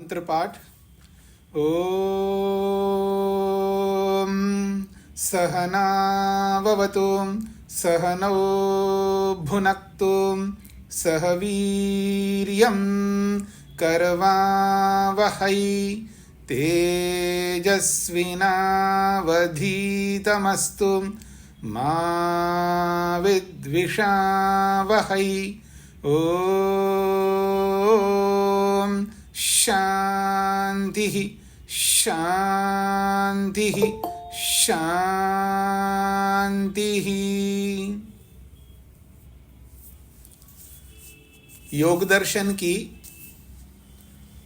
मंत्र पाठ। ओम सहनाववतु सहनौ भुनक्तु सह वीर्यं करवावहै तेजस्विनावधीतमस्तु मा विद्विषावहै। ओम शांति शांति शांति। योग दर्शन की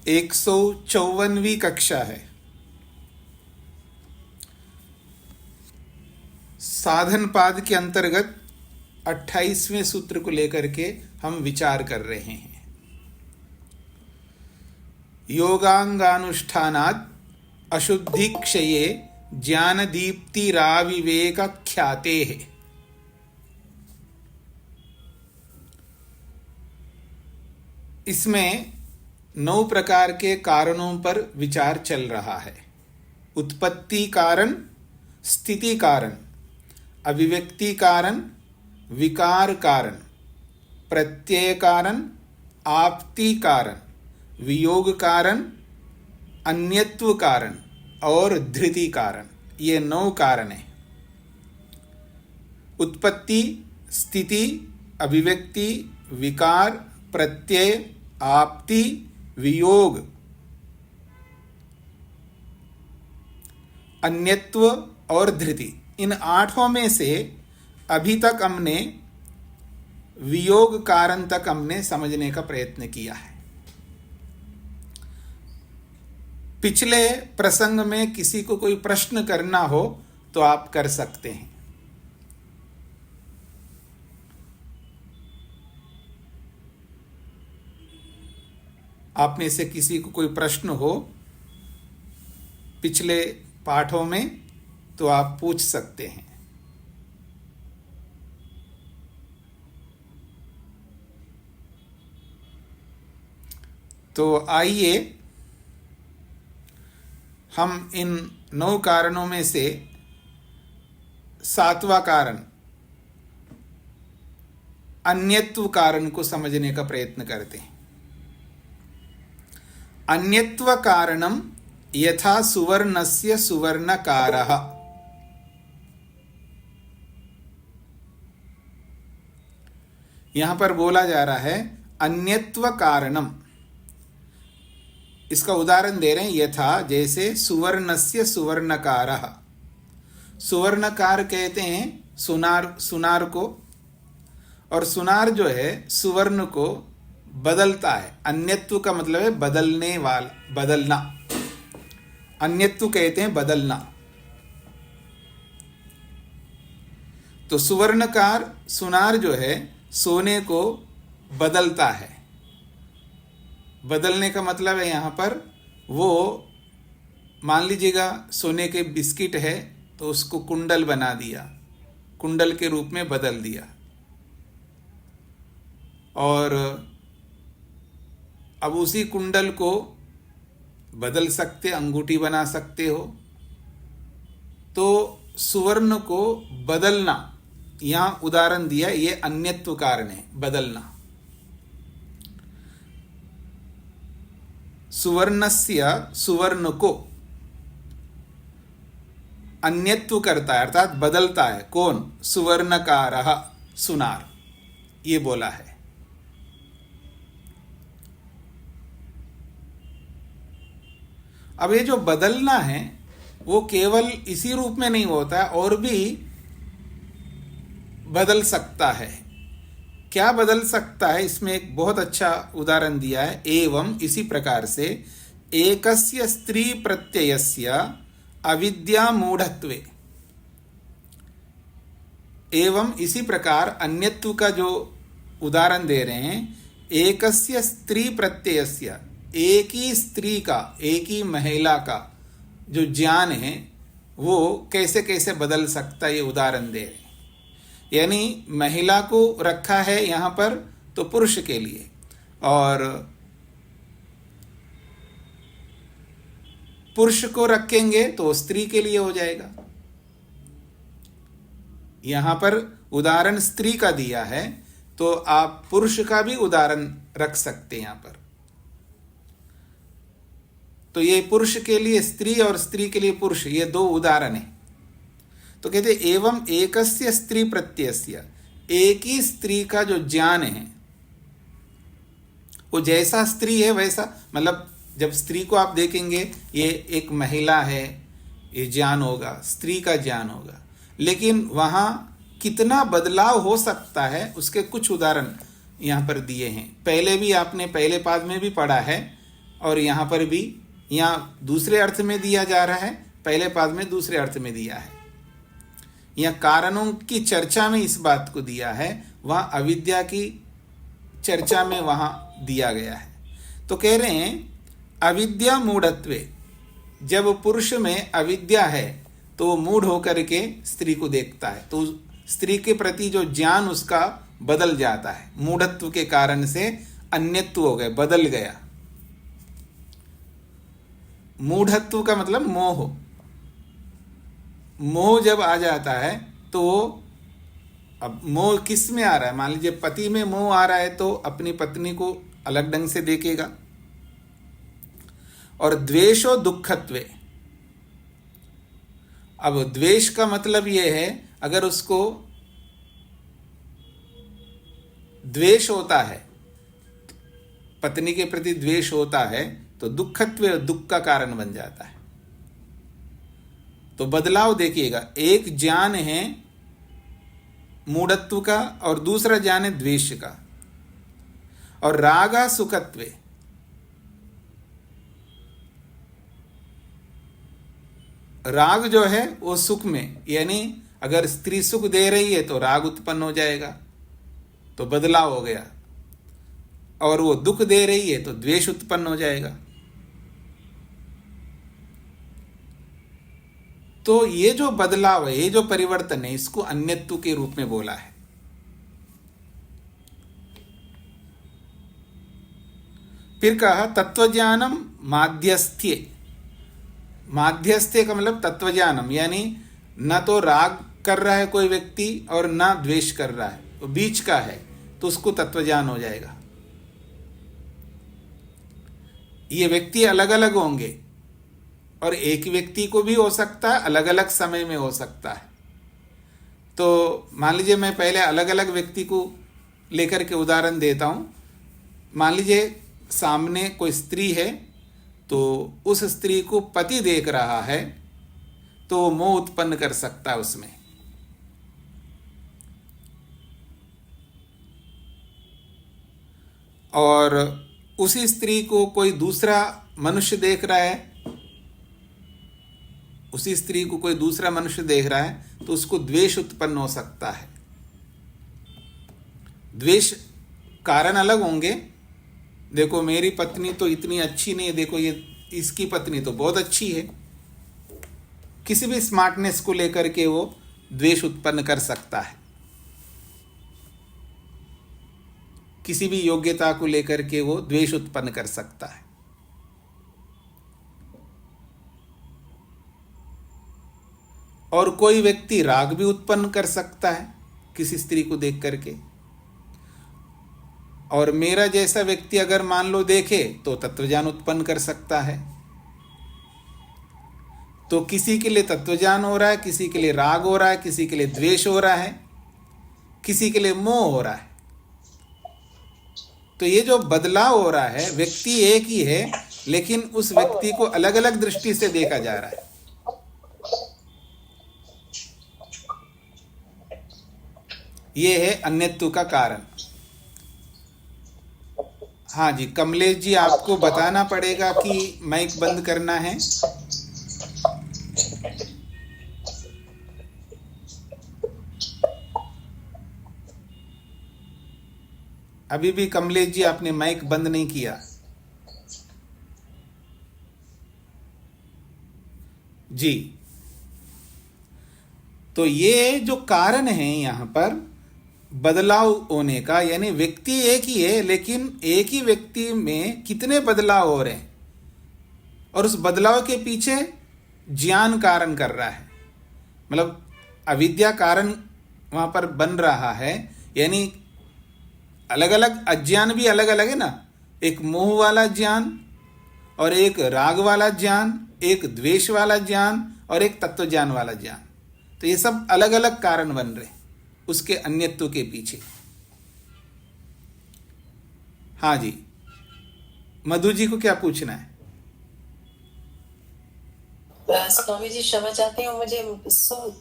154वीं कक्षा है। साधन पाद के अंतर्गत 28वें सूत्र को लेकर के हम विचार कर रहे हैं। योगांगानुष्ठानात् अशुद्धि क्षये ज्ञान दीप्तिराविवेक ख्याते है। इसमें 9 प्रकार के कारणों पर विचार चल रहा है। उत्पत्ति कारण, स्थिति कारण, अभिव्यक्ति कारण, विकार कारण, प्रत्यय कारण, आप्ति कारण, वियोग कारण, अन्यत्व कारण और धृति कारण। ये 9 कारण हैं। उत्पत्ति, स्थिति, अभिव्यक्ति, विकार, प्रत्यय, आप्ति, वियोग, अन्यत्व और धृति। इन 8 में से अभी तक हमने वियोग कारण तक हमने समझने का प्रयत्न किया है। पिछले प्रसंग में किसी को कोई प्रश्न करना हो तो आप कर सकते हैं। आप में से किसी को कोई प्रश्न हो पिछले पाठों में तो आप पूछ सकते हैं। तो आइए हम इन 9 कारणों में से 7वां कारण अन्यत्व कारण को समझने का प्रयत्न करते हैं। अन्यत्व कारणम यथा सुवर्णस्य सुवर्णकारः। यहां पर बोला जा रहा है अन्यत्व कारणम। इसका उदाहरण दे रहे हैं, यथा जैसे सुवर्णस्य सुवर्णकारः। सुवर्णकार कहते हैं सुनार को, और सुनार जो है सुवर्ण को बदलता है। अन्यत्व का मतलब है बदलने वाला, बदलना। अन्यत्व कहते हैं बदलना। तो सुवर्णकार सुनार जो है सोने को बदलता है। बदलने का मतलब है यहाँ पर वो, मान लीजिएगा सोने के बिस्किट है तो उसको कुंडल बना दिया, कुंडल के रूप में बदल दिया। और अब उसी कुंडल को बदल सकते, अंगूठी बना सकते हो। तो सुवर्ण को बदलना, यहाँ उदाहरण दिया, ये अन्यत्व कारण है, बदलना। सुवर्णस्य, सुवर्ण को अन्यत्व करता है अर्थात बदलता है। कौन? सुवर्णकारः, सुनार। ये बोला है। अब ये जो बदलना है वो केवल इसी रूप में नहीं होता है, और भी बदल सकता है। क्या बदल सकता है? इसमें एक बहुत अच्छा उदाहरण दिया है। एवं इसी प्रकार से एकस्य स्त्री प्रत्ययस्य अविद्या मूढ़त्वे। एवं इसी प्रकार अन्यत्व का जो उदाहरण दे रहे हैं, एकस्य स्त्री प्रत्ययस्य, एक ही स्त्री का, एक ही महिला का जो ज्ञान है वो कैसे कैसे बदल सकता है, ये उदाहरण दे रहे हैं। यानी महिला को रखा है यहाँ पर तो पुरुष के लिए, और पुरुष को रखेंगे तो स्त्री के लिए हो जाएगा। यहां पर उदाहरण स्त्री का दिया है, तो आप पुरुष का भी उदाहरण रख सकते हैं यहां पर। तो ये पुरुष के लिए स्त्री और स्त्री के लिए पुरुष, ये दो उदाहरण है। तो कहते एवं एकस्य स्त्री प्रत्ययस्य, एक ही स्त्री का जो ज्ञान है वो जैसा स्त्री है वैसा, मतलब जब स्त्री को आप देखेंगे ये एक महिला है, ये ज्ञान होगा, स्त्री का ज्ञान होगा, लेकिन वहाँ कितना बदलाव हो सकता है उसके कुछ उदाहरण यहाँ पर दिए हैं। पहले भी आपने पहले पाद में भी पढ़ा है और यहाँ पर भी, यहाँ दूसरे अर्थ में दिया जा रहा है, पहले पाद में दूसरे अर्थ में दिया है। यहाँ कारणों की चर्चा में इस बात को दिया है, वहाँ अविद्या की चर्चा में वहाँ दिया गया है। तो कह रहे हैं अविद्या मूढ़त्वे, जब पुरुष में अविद्या है तो वो मूढ़ होकर के स्त्री को देखता है, तो स्त्री के प्रति जो ज्ञान उसका बदल जाता है। मूढ़त्व के कारण से अन्यत्व हो गया, बदल गया। मूढ़त्व का मतलब मोह, मोह जब आ जाता है तो अब मोह किस में आ रहा है? मान लीजिए पति में मोह आ रहा है तो अपनी पत्नी को अलग ढंग से देखेगा। और द्वेषो दुखत्वे, अब द्वेष का मतलब यह है अगर उसको द्वेष होता है, पत्नी के प्रति द्वेष होता है तो दुखत्व, दुख का कारण बन जाता है। तो बदलाव देखिएगा, एक ज्ञान है मूढ़त्व का और दूसरा ज्ञान है द्वेष का। और रागा सुखत्वे, राग जो है वो सुख में, यानी अगर स्त्री सुख दे रही है तो राग उत्पन्न हो जाएगा, तो बदलाव हो गया। और वो दुख दे रही है तो द्वेष उत्पन्न हो जाएगा। तो ये जो बदलाव है, ये जो परिवर्तन है, इसको अन्यत्व के रूप में बोला है। फिर कहा तत्वज्ञानम माध्यस्थ्य, माध्यस्थ्य का मतलब तत्वज्ञानम, यानी न तो राग कर रहा है कोई व्यक्ति और न द्वेष कर रहा है, तो बीच का है, तो उसको तत्वज्ञान हो जाएगा। ये व्यक्ति अलग अलग होंगे और एक व्यक्ति को भी हो सकता है, अलग अलग समय में हो सकता है। तो मान लीजिए मैं पहले अलग अलग व्यक्ति को लेकर के उदाहरण देता हूँ। मान लीजिए सामने कोई स्त्री है, तो उस स्त्री को पति देख रहा है तो मोह उत्पन्न कर सकता है उसमें। और उसी स्त्री को कोई दूसरा मनुष्य देख रहा है, उसी स्त्री को कोई दूसरा मनुष्य देख रहा है तो उसको द्वेष उत्पन्न हो सकता है। द्वेष कारण अलग होंगे। देखो मेरी पत्नी तो इतनी अच्छी नहीं है, देखो ये इसकी पत्नी तो बहुत अच्छी है। किसी भी स्मार्टनेस को लेकर के वो द्वेष उत्पन्न कर सकता है, किसी भी योग्यता को लेकर के वो द्वेष उत्पन्न कर सकता है। और कोई व्यक्ति राग भी उत्पन्न कर सकता है किसी स्त्री को देख करके। और मेरा जैसा व्यक्ति अगर मान लो देखे तो तत्वज्ञान उत्पन्न कर सकता है। तो किसी के लिए तत्वज्ञान हो रहा है, किसी के लिए राग हो रहा है, किसी के लिए द्वेष हो रहा है, किसी के लिए मोह हो रहा है। तो ये जो बदलाव हो रहा है, व्यक्ति एक ही है लेकिन उस व्यक्ति को अलग अलग दृष्टि से देखा जा रहा है। ये है अन्यत्व का कारण। हाँ जी, कमलेश जी आपको बताना पड़ेगा कि माइक बंद करना है। अभी भी कमलेश जी आपने माइक बंद नहीं किया। जी, तो ये जो कारण है यहां पर बदलाव होने का, यानी व्यक्ति एक ही है लेकिन एक ही व्यक्ति में कितने बदलाव हो रहे हैं। और उस बदलाव के पीछे ज्ञान कारण कर रहा है, मतलब अविद्या कारण वहां पर बन रहा है। यानी अलग अलग अज्ञान भी अलग अलग है ना, एक मोह वाला ज्ञान और एक राग वाला ज्ञान, एक द्वेष वाला ज्ञान और एक तत्व ज्ञान वाला ज्ञान। तो ये सब अलग अलग कारण बन रहे उसके अन्यत्व के पीछे। हाँ जी, मधु जी को क्या पूछना है? स्वामी जी क्षमा चाहती हूँ, मुझे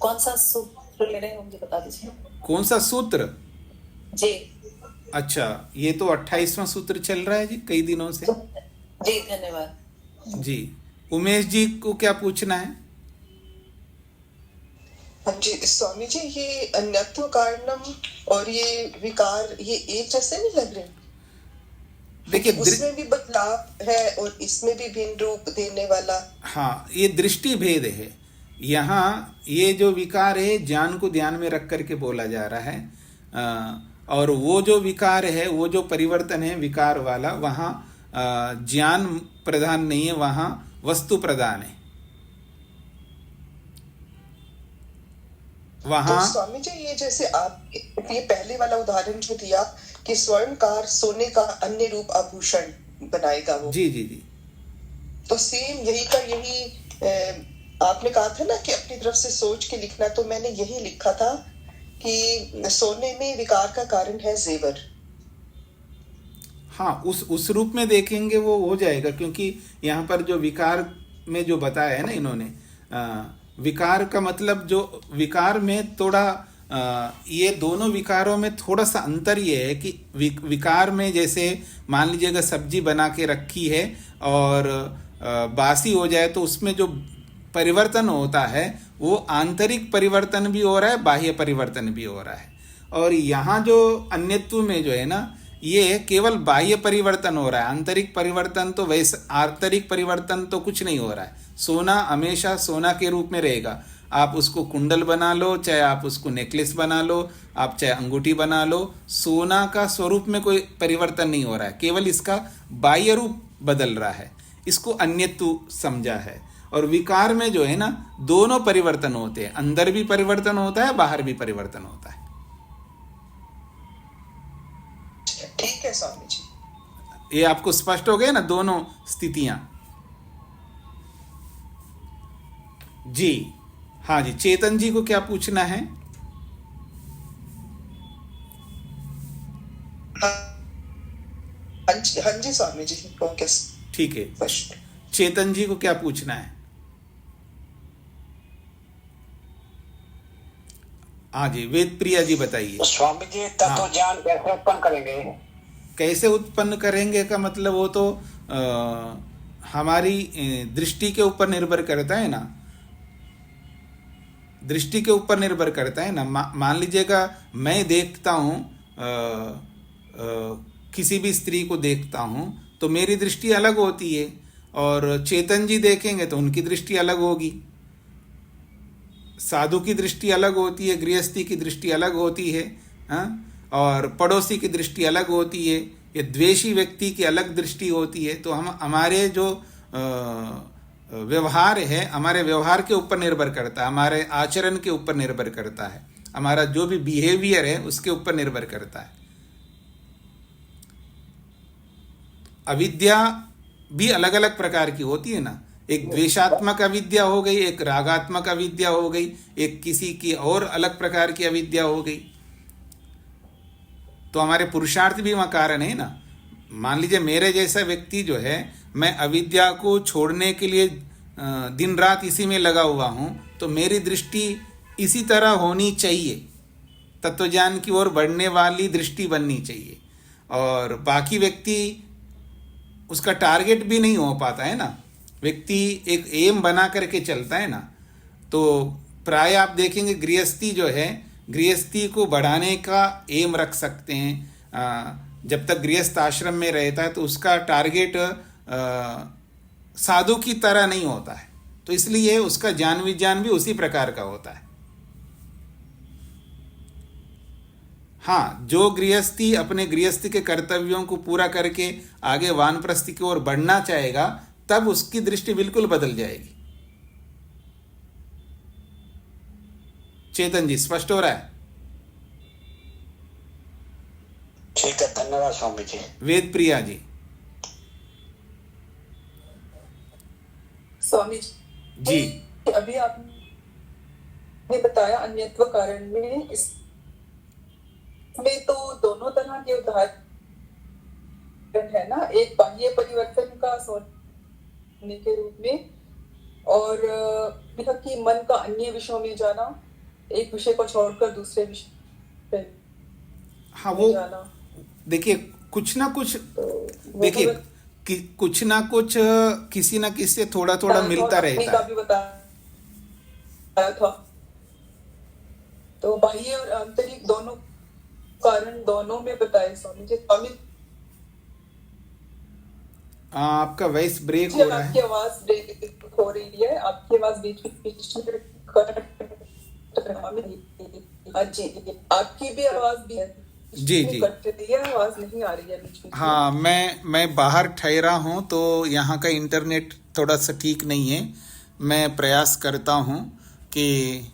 कौन सा सूत्र ले रहे हैं मुझे बता दीजिए। कौन सा सूत्र? जी अच्छा, ये तो 28वां सूत्र चल रहा है जी कई दिनों से। जी धन्यवाद जी, उमेश जी को क्या पूछना है? हाँ जी स्वामी जी, ये अन्यत्व कारणम और ये विकार ये एक जैसे नहीं लग रहे? देखिए, उसमें भी बदलाव है और इसमें भी भिन्न रूप देने वाला। हाँ, ये दृष्टि भेद है। यहाँ ये जो विकार है ज्ञान को ध्यान में रख करके बोला जा रहा है, और वो जो विकार है, वो जो परिवर्तन है विकार वाला, वहाँ ज्ञान प्रधान नहीं है, वहाँ वस्तु प्रधान है। वहाँ तो स्वामी जी ये जैसे आप ये पहले वाला उदाहरण जो दिया कि स्वर्णकार सोने का अन्य रूप आभूषण बनाएगा वो, जी जी जी, तो सेम यही का यही आपने कहा था ना कि अपनी तरफ से सोच के लिखना, तो मैंने यही लिखा था कि सोने में विकार का कारण है जेवर। हाँ, उस रूप में देखेंगे वो हो जाएगा, क्योंकि यहाँ पर जो विकार में जो बताया है ना इन्होंने, विकार का मतलब जो विकार में थोड़ा ये दोनों विकारों में थोड़ा सा अंतर ये है कि विकार में जैसे मान लीजिएगा सब्जी बना के रखी है और बासी हो जाए तो उसमें जो परिवर्तन होता है वो आंतरिक परिवर्तन भी हो रहा है, बाह्य परिवर्तन भी हो रहा है। और यहाँ जो अन्यत्व में जो है ना, ये केवल बाह्य परिवर्तन हो रहा है, आंतरिक परिवर्तन तो वैसे आंतरिक परिवर्तन तो कुछ नहीं हो रहा है। सोना हमेशा सोना के रूप में रहेगा, आप उसको कुंडल बना लो, चाहे आप उसको नेकलेस बना लो, आप चाहे अंगूठी बना लो, सोना का स्वरूप में कोई परिवर्तन नहीं हो रहा है, केवल इसका बाह्य रूप बदल रहा है। इसको अन्यत्व समझा है। और विकार में जो है ना, दोनों परिवर्तन होते हैं, अंदर भी परिवर्तन होता है, बाहर भी परिवर्तन होता है। ठीक है स्वामी जी, ये आपको स्पष्ट हो गया ना दोनों स्थितियां? जी हाँ जी, चेतन जी को क्या पूछना है? हाँ जी स्वामी जी, ओके ठीक है, स्पष्ट। चेतन जी को क्या पूछना है? हाँ जी, वेद प्रिया जी बताइए। स्वामी जी तत्व ज्ञान कैसे उत्पन्न करेंगे? कैसे उत्पन्न करेंगे का मतलब वो तो हमारी दृष्टि के ऊपर निर्भर करता है ना, दृष्टि के ऊपर निर्भर करता है ना। मान लीजिएगा मैं देखता हूँ, किसी भी स्त्री को देखता हूँ तो मेरी दृष्टि अलग होती है, और चेतन जी देखेंगे तो उनकी दृष्टि अलग होगी। साधु की दृष्टि अलग होती है, गृहस्थी की दृष्टि अलग होती है, हाँ, और पड़ोसी की दृष्टि अलग होती है, ये द्वेषी व्यक्ति की अलग दृष्टि होती है। तो हम हमारे जो व्यवहार है, हमारे व्यवहार के ऊपर निर्भर करता है, हमारे आचरण के ऊपर निर्भर करता है, हमारा जो भी बिहेवियर है उसके ऊपर निर्भर करता है। अविद्या भी अलग अलग प्रकार की होती है ना, एक द्वेषात्मक अविद्या हो गई, एक रागात्मक अविद्या हो गई, एक किसी की और अलग प्रकार की अविद्या हो गई। तो हमारे पुरुषार्थ भी वहाँ कारण है ना। मान लीजिए मेरे जैसा व्यक्ति जो है, मैं अविद्या को छोड़ने के लिए दिन रात इसी में लगा हुआ हूँ, तो मेरी दृष्टि इसी तरह होनी चाहिए, तत्वज्ञान की ओर बढ़ने वाली दृष्टि बननी चाहिए। और बाकी व्यक्ति उसका टारगेट भी नहीं हो पाता है ना, व्यक्ति एक एम बना करके चलता है ना। तो प्राय आप देखेंगे गृहस्थी जो है, गृहस्थी को बढ़ाने का एम रख सकते हैं। जब तक गृहस्थ आश्रम में रहता है तो उसका टारगेट साधु की तरह नहीं होता है, तो इसलिए उसका ज्ञान विज्ञान भी उसी प्रकार का होता है। हाँ, जो गृहस्थी अपने गृहस्थी के कर्तव्यों को पूरा करके आगे वानप्रस्थी की ओर बढ़ना चाहेगा, तब उसकी दृष्टि बिल्कुल बदल जाएगी। चेतन जी, स्पष्ट हो रहा है? ठीक है, धन्यवाद स्वामी जी। वेद प्रिया जी। स्वामी जी अभी आपने बताया अन्यत्व कारण में, इसमें तो दोनों तरह के उदाहरण है ना, एक बाह्य परिवर्तन का सोने के रूप में, और यह कि मन का अन्य विषयों में जाना, एक विषय को छोड़कर दूसरे विषय हाँ, में वो जाना। देखिए कुछ ना कुछ, तो देखिए कि कुछ ना कुछ किसी ना किसी से थोड़ा थोड़ा मिलता रहता का है। भी बताया था। तो बाह्य और आंतरिक दोनों कारण दोनों में बताए स्वामी जी। स्वामी आपका वॉइस ब्रेक जी, हो रहा आपकी है। आवाज ब्रेक हो रही है, आपकी आवाज बीच में कट हाँ जी, आपकी भी आवाज भी है, जी जी कट रही है, आवाज नहीं आ रही है बीच में। हाँ, मैं बाहर ठहरा हूँ तो यहाँ का इंटरनेट थोड़ा सा ठीक नहीं है। मैं प्रयास करता हूँ कि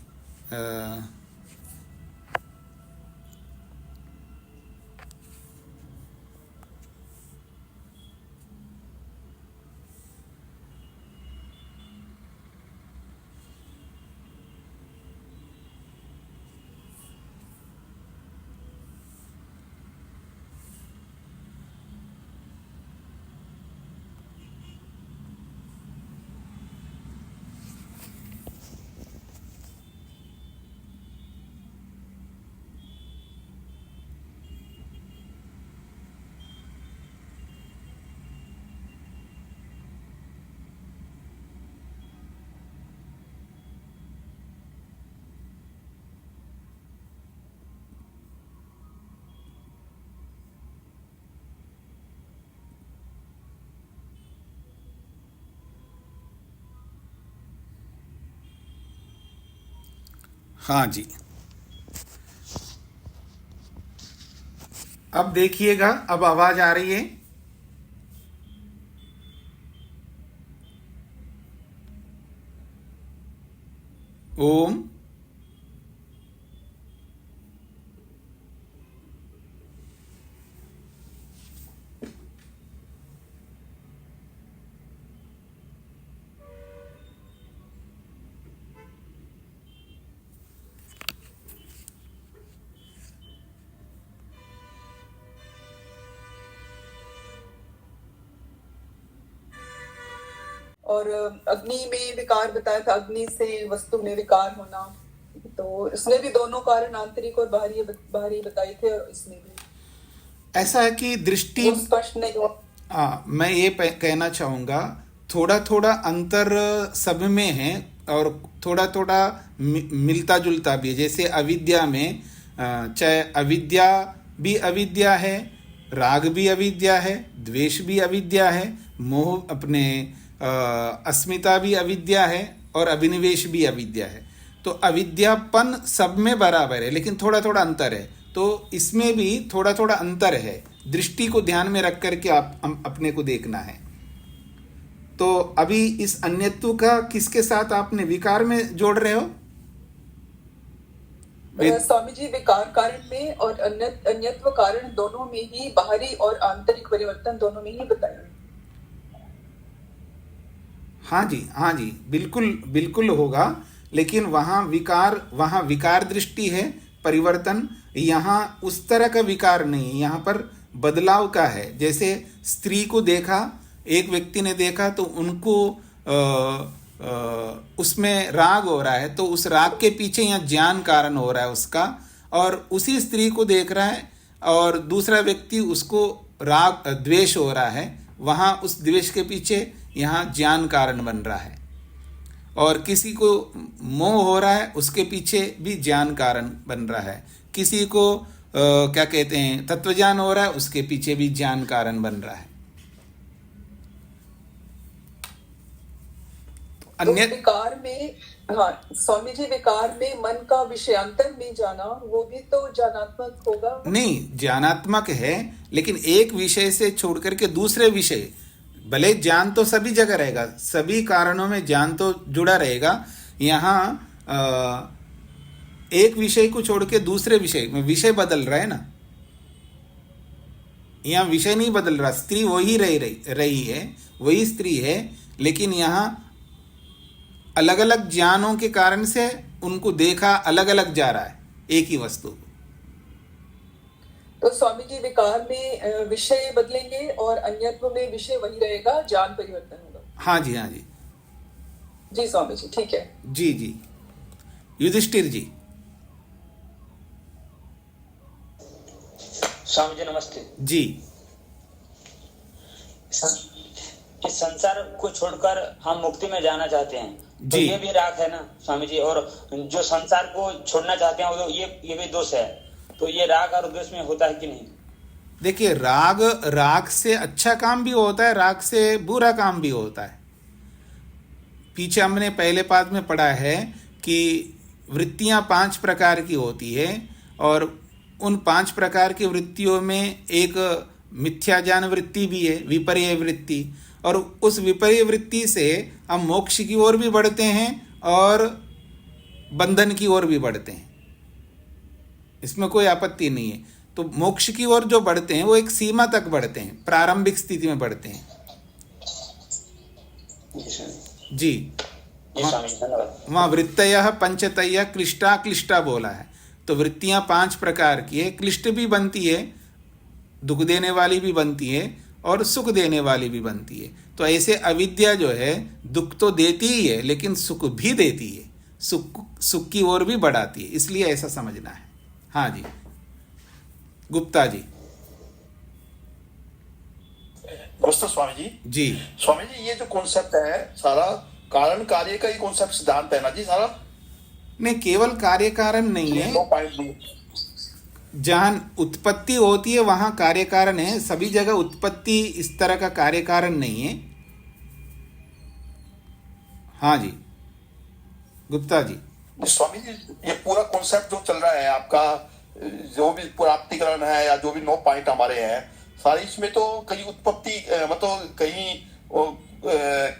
हाँ जी, अब देखिएगा, अब आवाज आ रही है। ओम और अग्नि में विकार बताया था, अग्नि से वस्तु में विकार होना, तो इसमें भी दोनों कारण आंतरिक और बाहरी बताए थे, और इसमें भी ऐसा है कि दृष्टि, वो स्पष्ट नहीं हुआ। हाँ, मैं ये कहना चाहूँगा, थोड़ा थोड़ा अंतर सब में है और थोड़ा थोड़ा मिलता जुलता भी है। जैसे अविद्या में चाहे अविद्या भी अविद्या है, राग भी अविद्या है, द्वेष भी अविद्या है, मोह अपने अस्मिता भी अविद्या है, और अभिनिवेश भी अविद्या है। तो अविद्यापन सब में बराबर है, लेकिन थोड़ा थोड़ा अंतर है। तो इसमें भी थोड़ा थोड़ा अंतर है, दृष्टि को ध्यान में रख करके आप अपने को देखना है। तो अभी इस अन्यत्व का किसके साथ आपने विकार में जोड़ रहे हो? स्वामी जी, विकार कारण में और अन्यत्व कारण दोनों में ही बाहरी और आंतरिक परिवर्तन दोनों में ही बताया। हाँ जी, हाँ जी, बिल्कुल बिल्कुल होगा, लेकिन वहाँ विकार दृष्टि है, परिवर्तन। यहाँ उस तरह का विकार नहीं, यहाँ पर बदलाव का है। जैसे स्त्री को देखा, एक व्यक्ति ने देखा तो उनको उसमें राग हो रहा है, तो उस राग के पीछे यहाँ ज्ञान कारण हो रहा है उसका, और उसी स्त्री को देख रहा है और दूसरा व्यक्ति उसको राग द्वेष हो रहा है, वहाँ उस द्वेष के पीछे यहाँ ज्ञान कारण बन रहा है। और किसी को मोह हो रहा है, उसके पीछे भी ज्ञान कारण बन रहा है। किसी को क्या कहते हैं, तत्वज्ञान हो रहा है, उसके पीछे भी ज्ञान कारण बन रहा है। तो विकार में, हाँ स्वामी जी, विकार में मन का विषयांतर में जाना, वो भी तो ज्ञानात्मक होगा? नहीं, ज्ञानात्मक है, लेकिन एक विषय से छोड़ करके दूसरे विषय, भले ज्ञान तो सभी जगह रहेगा, सभी कारणों में ज्ञान तो जुड़ा रहेगा। यहाँ एक विषय को छोड़ के दूसरे विषय में विषय बदल रहा है ना, यहाँ विषय नहीं बदल रहा, स्त्री वही रही है, वही स्त्री है, लेकिन यहाँ अलग अलग ज्ञानों के कारण से उनको देखा अलग अलग जा रहा है एक ही वस्तु को। तो स्वामी जी विकार में विषय बदलेंगे और अन्यत्व में विषय वही रहेगा, ज्ञान परिवर्तन होगा। हाँ जी, हाँ जी, जी स्वामी जी, ठीक है। जी जी। युधिष्ठिर जी। स्वामी जी नमस्ते जी। इस संसार को छोड़कर हम मुक्ति में जाना चाहते हैं, तो जी। ये भी राग है ना स्वामी जी, और जो संसार को छोड़ना चाहते हैं वो ये भी दोष है, तो ये राग और द्वेष में होता है कि नहीं? देखिए, राग से अच्छा काम भी होता है, राग से बुरा काम भी होता है। पीछे हमने पहले पाद में पढ़ा है कि वृत्तियां 5 प्रकार की होती है, और उन 5 प्रकार की वृत्तियों में एक मिथ्या ज्ञान वृत्ति भी है, विपर्य वृत्ति, और उस विपर्य वृत्ति से हम मोक्ष की ओर भी बढ़ते हैं और बंधन की ओर भी बढ़ते हैं, इसमें कोई आपत्ति नहीं है। तो मोक्ष की ओर जो बढ़ते हैं वो एक सीमा तक बढ़ते हैं, प्रारंभिक स्थिति में बढ़ते हैं। जी, वहाँ वृत्तयः पंचतयः क्लिष्टा क्लिष्टा बोला है, तो वृत्तियां 5 प्रकार की है, क्लिष्ट भी बनती है, दुख देने वाली भी बनती है और सुख देने वाली भी बनती है। तो ऐसे अविद्या जो है दुख तो देती ही है, लेकिन सुख भी देती है, सुख की ओर भी बढ़ाती है, इसलिए ऐसा समझना है। हाँ जी, गुप्ता जी। नमस्ते स्वामी जी। जी स्वामी जी, ये जो कॉन्सेप्ट है सारा कारण कार्य का ही कॉन्सेप्ट सिद्धांत है ना जी सारा? नहीं, केवल कार्य कारण नहीं है, जहाँ उत्पत्ति होती है वहाँ कार्य कारण है, सभी जगह उत्पत्ति इस तरह का कार्य कारण नहीं है। हाँ जी गुप्ता जी। स्वामी जी, ये पूरा कॉन्सेप्ट जो चल रहा है आपका, जो भी प्राप्तिकरण है या जो भी 9 पॉइंट हमारे हैं सारे, इसमें तो कहीं उत्पत्ति मतलब कहीं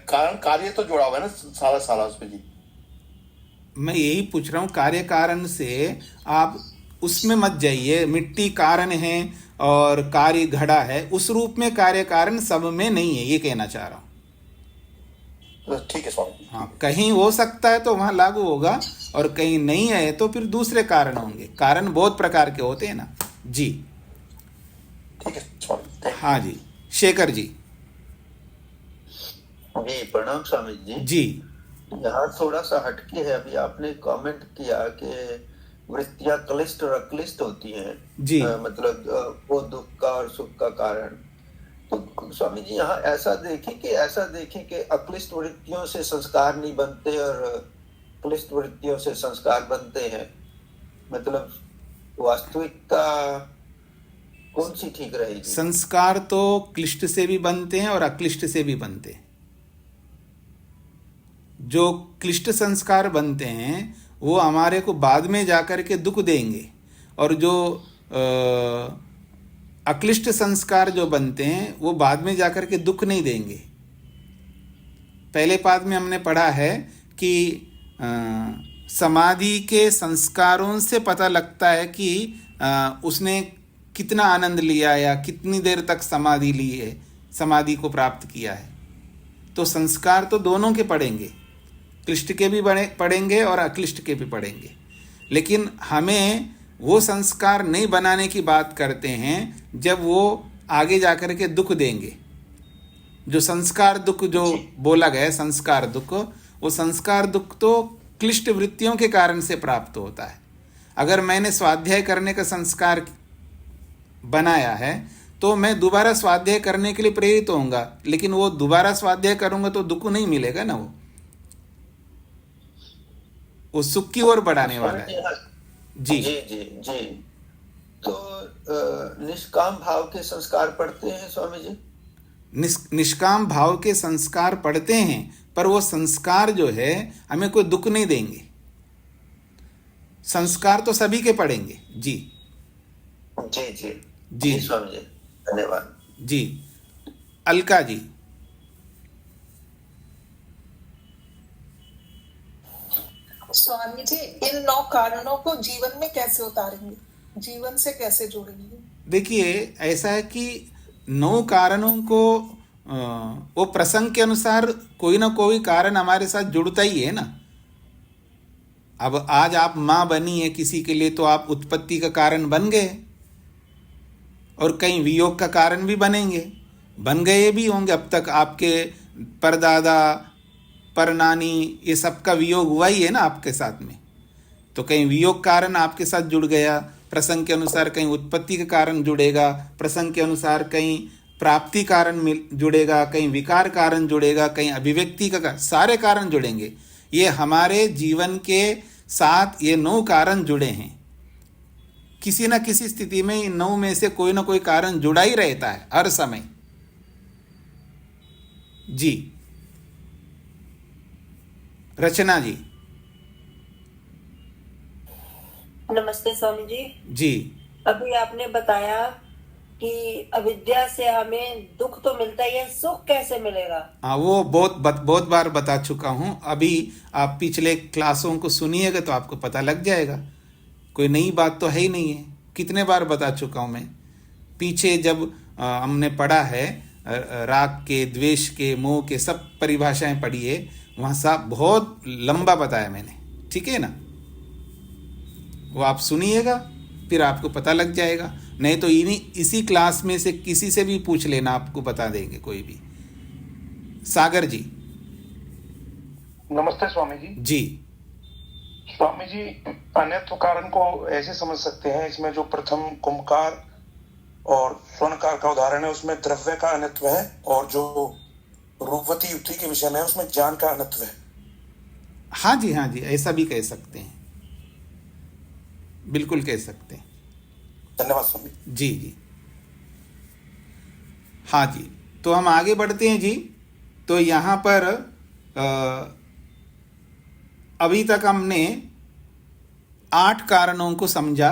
कारण कार्य तो जुड़ा हुआ है ना सारा उसमें जी। मैं यही पूछ रहा हूँ, कार्य कारण से आप उसमें मत जाइए। मिट्टी कारण है और कार्य घड़ा है, उस रूप में कार्य कारण सब में नहीं है, ये कहना चाह रहा हूँ। ठीक है स्वामी। हाँ, कहीं हो सकता है तो वहाँ लागू होगा, और कहीं नहीं है तो फिर दूसरे कारण होंगे। कारण बहुत प्रकार के होते हैं ना जी। ठीक है स्वामी। हाँ जी, शेखर जी। जी प्रणाम स्वामी जी। जी, यहाँ थोड़ा सा हटके है, अभी आपने कमेंट किया कि वृत्तियां क्लिष्ट और अक्लिष्ट होती हैं जी। मतलब वो दुख का और सुख का कारण। तो स्वामी जी यहाँ ऐसा देखें कि अक्लिष्ट वृत्तियों से संस्कार नहीं बनते और क्लिष्ट वृत्तियों से संस्कार बनते हैं, मतलब वास्तविकता कौन सी ठीक रहेगी? संस्कार तो क्लिष्ट से भी बनते हैं और अक्लिष्ट से भी बनते हैं। जो क्लिष्ट संस्कार बनते हैं वो हमारे को बाद में जाकर के दुख देंगे, और जो अक्लिष्ट संस्कार जो बनते हैं वो बाद में जाकर के दुख नहीं देंगे। पहले पाद में हमने पढ़ा है कि समाधि के संस्कारों से पता लगता है कि उसने कितना आनंद लिया या कितनी देर तक समाधि ली है, समाधि को प्राप्त किया है। तो संस्कार तो दोनों के पढ़ेंगे, क्लिष्ट के भी पढ़ेंगे और अक्लिष्ट के भी पढ़ेंगे, लेकिन हमें वो संस्कार नहीं बनाने की बात करते हैं जब वो आगे जाकर के दुख देंगे। जो संस्कार दुख जो बोला गया संस्कार दुख, वो संस्कार दुख तो क्लिष्ट वृत्तियों के कारण से प्राप्त होता है। अगर मैंने स्वाध्याय करने का संस्कार बनाया है तो मैं दोबारा स्वाध्याय करने के लिए प्रेरित होऊंगा, लेकिन वो दोबारा स्वाध्याय करूंगा तो दुख नहीं मिलेगा ना, वो सुख की ओर बढ़ाने वाला है। जी जी जी जी। तो निष्काम भाव के संस्कार पढ़ते हैं स्वामी जी? निष्काम भाव के संस्कार पढ़ते हैं, पर वो संस्कार जो है हमें कोई दुख नहीं देंगे। संस्कार तो सभी के पढ़ेंगे। जी जी जी जी स्वामी जी, धन्यवाद। जी। अलका जी। स्वामी जी, इन 9 कारणों को जीवन में कैसे उतारेंगे, जीवन से कैसे जोड़ेंगे? देखिए, ऐसा है कि 9 कारणों को वो प्रसंग के अनुसार कोई ना कोई कारण हमारे साथ जुड़ता ही है ना। अब आज आप माँ बनी है किसी के लिए, तो आप उत्पत्ति का कारण बन गए, और कहीं वियोग का कारण भी बनेंगे, बन गए भी होंगे। अब तक आपके परदादा परनानी ये सब का वियोग हुआ ही है ना आपके साथ में। तो कहीं वियोग कारण आपके साथ जुड़ गया प्रसंग के अनुसार, कहीं उत्पत्ति का कारण जुड़ेगा प्रसंग के अनुसार, कहीं प्राप्ति कारण जुड़ेगा, कहीं विकार कारण जुड़ेगा, कहीं अभिव्यक्ति का सारे कारण जुड़ेंगे। ये हमारे जीवन के साथ ये 9 कारण जुड़े हैं। किसी न किसी स्थिति में इन 9 में से कोई ना कोई कारण जुड़ा ही रहता है हर समय। जी, रचना जी। नमस्ते स्वामी जी। जी, अभी आपने बताया कि अविद्या से हमें दुख तो मिलता ही है, सुख कैसे मिलेगा? हाँ, वो बहुत बार बता चुका हूँ। अभी आप पिछले क्लासों को सुनिएगा तो आपको पता लग जाएगा, कोई नई बात तो है ही नहीं है। कितने बार बता चुका हूँ मैं। पीछे जब हमने पढ़ा है राग के, द्वेष के, मोह के सब परिभाषाएं पढ़ी है, वहाँ सब बहुत लंबा बताया मैंने, ठीक है ना। वो आप सुनिएगा फिर आपको पता लग जाएगा, नहीं तो इसी क्लास में से किसी से भी पूछ लेना, आपको बता देंगे कोई भी। सागर जी। नमस्ते स्वामी जी। जी स्वामी जी, अनित्व कारण को ऐसे समझ सकते हैं, इसमें जो प्रथम कुंभकार और स्वर्णकार का उदाहरण है उसमें द्रव्य का अनित्व है, और जो रूपवती युक्ति के विषय में उसमें ज्ञान का अनित्व है। हाँ जी, हाँ जी, ऐसा भी कह सकते हैं, बिल्कुल कह सकते हैं। धन्यवाद स्वामी जी। जी हाँ जी, तो हम आगे बढ़ते हैं जी। तो यहाँ पर अभी तक हमने 8 कारणों को समझा।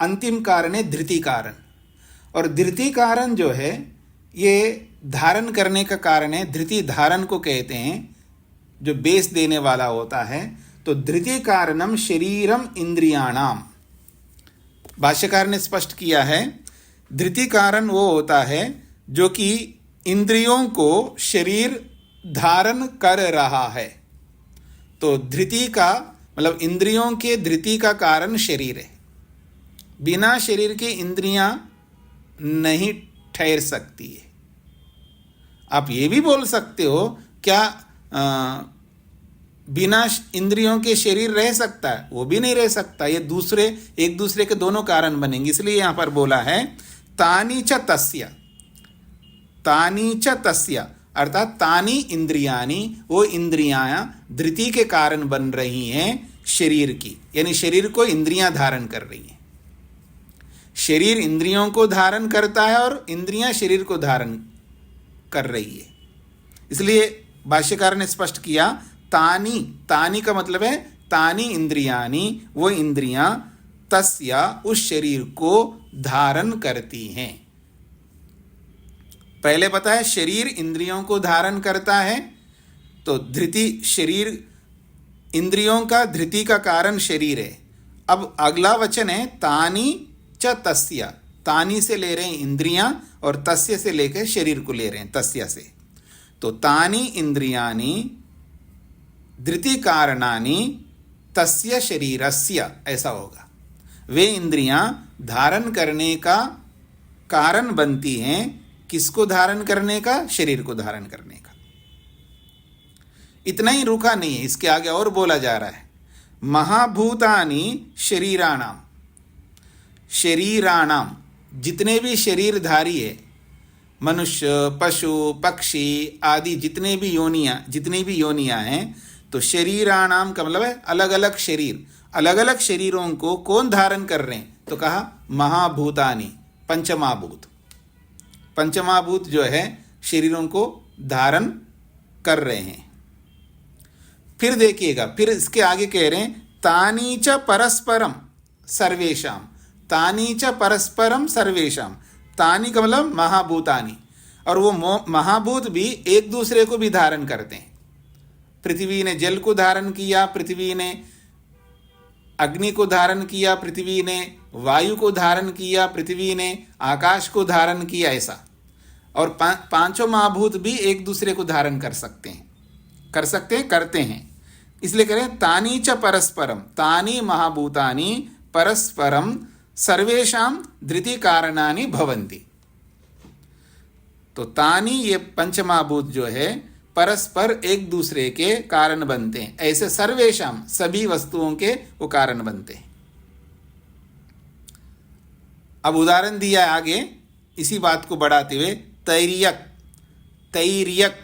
अंतिम कारण है धृति कारण, और धृति कारण जो है ये धारण करने का कारण है। धृति धारण को कहते हैं, जो बेस देने वाला होता है। तो धृति कारणम शरीरम इंद्रियाणाम, भाष्यकार ने स्पष्ट किया है। धृति कारण वो होता है जो कि इंद्रियों को शरीर धारण कर रहा है। तो धृति का मतलब इंद्रियों के धृति का कारण शरीर है। बिना शरीर के इंद्रियां नहीं ठहर सकती है। आप ये भी बोल सकते हो, क्या बिना इंद्रियों के शरीर रह सकता है? वो भी नहीं रह सकता। ये एक दूसरे के दोनों कारण बनेंगे। इसलिए यहां पर बोला है तानी च तस्य, तानी च तस्य, अर्थात तानी इंद्रियानी, वो इंद्रियां धृति के कारण बन रही हैं शरीर की, यानी शरीर को इंद्रियां धारण कर रही हैं। शरीर इंद्रियों को धारण करता है और इंद्रियां शरीर को धारण कर रही है। इसलिए भाष्यकार ने स्पष्ट किया, तानी, तानी का मतलब है तानी इंद्रियानी, वो इंद्रियां तस्या, उस शरीर को धारण करती हैं। पहले पता है शरीर इंद्रियों को धारण करता है, तो धृति शरीर, इंद्रियों का धृति का कारण शरीर है। अब अगला वचन है तानी च तस्य, तानी से ले रहे हैं इंद्रियां और तस्य से लेकर शरीर को ले रहे हैं तस्य से। तो तानी इंद्रियानी धृति कारणानि तस्य शरीरस्य, ऐसा होगा। वे इंद्रियां धारण करने का कारण बनती हैं। किसको धारण करने का? शरीर को धारण करने का। इतना ही रुका नहीं है, इसके आगे और बोला जा रहा है, महाभूतानि शरीराणाम, शरीराणाम, जितने भी शरीरधारी है, मनुष्य, पशु, पक्षी आदि जितनी भी योनियां हैं, तो शरीराणाम का मतलब है अलग अलग शरीर। अलग अलग शरीरों को कौन धारण कर रहे हैं? तो कहा महाभूतानि, पंचमहाभूत। पंचमहाभूत जो है शरीरों को धारण कर रहे हैं। फिर देखिएगा, फिर इसके आगे कह रहे हैं तानी च परस्परम सर्वेशाम, तानी च परस्परम सर्वेशाम। तानी का मतलब महाभूतानि, और वो महाभूत भी एक दूसरे को भी धारण करते हैं। पृथ्वी ने जल को धारण किया, पृथ्वी ने अग्नि को धारण किया पृथ्वी ने, वायु को धारण किया पृथ्वी ने, आकाश को धारण किया, ऐसा। और पांचों महाभूत भी एक दूसरे को धारण कर सकते हैं, करते हैं। इसलिए कह रहे हैं तानी च परस्परम, तानी महाभूतानि परस्परम सर्वेषां धृति कारणानि भवन्ति। तो तानी, ये पंचमहाभूत जो है परस्पर एक दूसरे के कारण बनते हैं, ऐसे सर्वेषाम, सभी वस्तुओं के वो कारण बनते हैं। अब उदाहरण दिया आगे इसी बात को बढ़ाते हुए, तैर्यक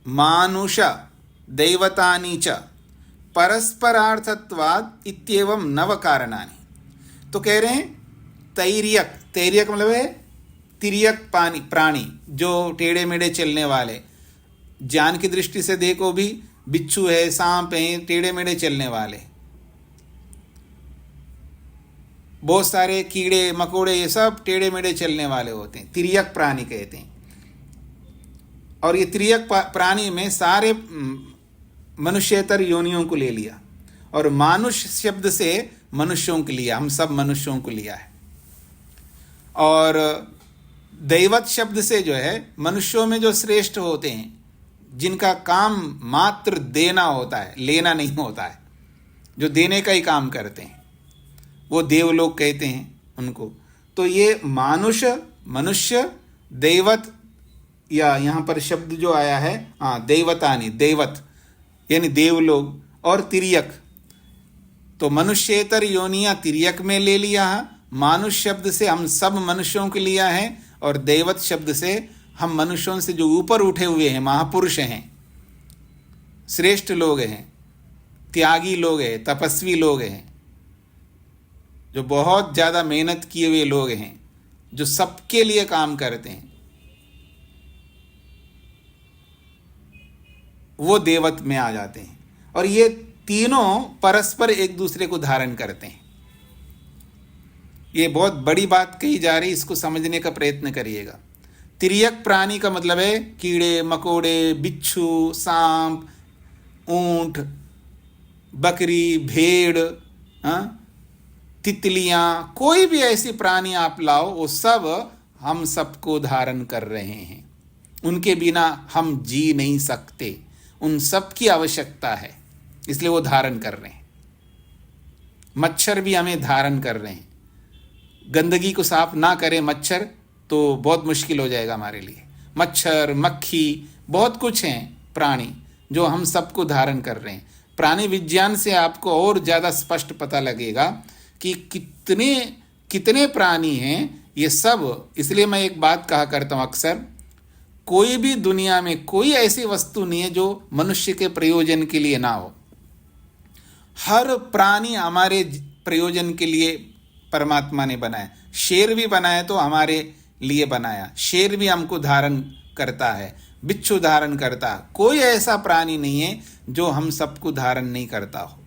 मानुष दैवतानि च परस्परार्थत्वात् इत्येवं नव कारणानि। तो कह रहे हैं तैर्यक मतलब है तिर्यक प्राणी, जो टेढ़े मेढ़े चलने वाले, ज्ञान की दृष्टि से देखो भी बिच्छू है, सांप है, टेढ़े मेढ़े चलने वाले, बहुत सारे कीड़े मकोड़े, ये सब टेढ़े मेढ़े चलने वाले होते हैं, तिर्यक प्राणी कहते हैं। और ये तिर्यक प्राणी में सारे मनुष्यतर योनियों को ले लिया, और मानुष शब्द से मनुष्यों को लिया, हम सब मनुष्यों को लिया है। और दैवत शब्द से जो है मनुष्यों में जो श्रेष्ठ होते हैं, जिनका काम मात्र देना होता है, लेना नहीं होता है, जो देने का ही काम करते हैं, वो देवलोक कहते हैं उनको। तो ये मानुष, मनुष्य, दैवत, या यहाँ पर शब्द जो आया है दैवतानि, दैवत यानी देवलोक, और तिर्यक, तो मनुष्येतर योनिया तिर्यक में ले लिया है। मानुष शब्द से हम सब मनुष्यों को लिया है, और दैवत शब्द से हम मनुष्यों से जो ऊपर उठे हुए हैं, महापुरुष हैं, श्रेष्ठ लोग हैं, त्यागी लोग हैं, तपस्वी लोग हैं, जो बहुत ज़्यादा मेहनत किए हुए लोग हैं, जो सबके लिए काम करते हैं, वो देवत में आ जाते हैं। और ये तीनों परस्पर एक दूसरे को धारण करते हैं। ये बहुत बड़ी बात कही जा रही, इसको समझने का प्रयत्न करिएगा। तिर्यक प्राणी का मतलब है कीड़े मकोड़े, बिच्छू, सांप, ऊंट, बकरी, भेड़, तितलियाँ, कोई भी ऐसी प्राणी आप लाओ, वो सब हम सबको धारण कर रहे हैं। उनके बिना हम जी नहीं सकते, उन सब की आवश्यकता है, इसलिए वो धारण कर रहे हैं। मच्छर भी हमें धारण कर रहे हैं। गंदगी को साफ ना करें मच्छर तो बहुत मुश्किल हो जाएगा हमारे लिए। मच्छर, मक्खी, बहुत कुछ हैं प्राणी जो हम सबको धारण कर रहे हैं। प्राणी विज्ञान से आपको और ज़्यादा स्पष्ट पता लगेगा कि कितने कितने प्राणी हैं ये सब। इसलिए मैं एक बात कहा करता हूँ अक्सर, कोई भी दुनिया में कोई ऐसी वस्तु नहीं है जो मनुष्य के प्रयोजन के लिए ना हो। हर प्राणी हमारे प्रयोजन के लिए परमात्मा ने बनाया। शेर भी बनाया तो हमारे लिए बनाया, शेर भी हमको धारण करता है, बिच्छू धारण करता है। कोई ऐसा प्राणी नहीं है जो हम सबको धारण नहीं करता हो,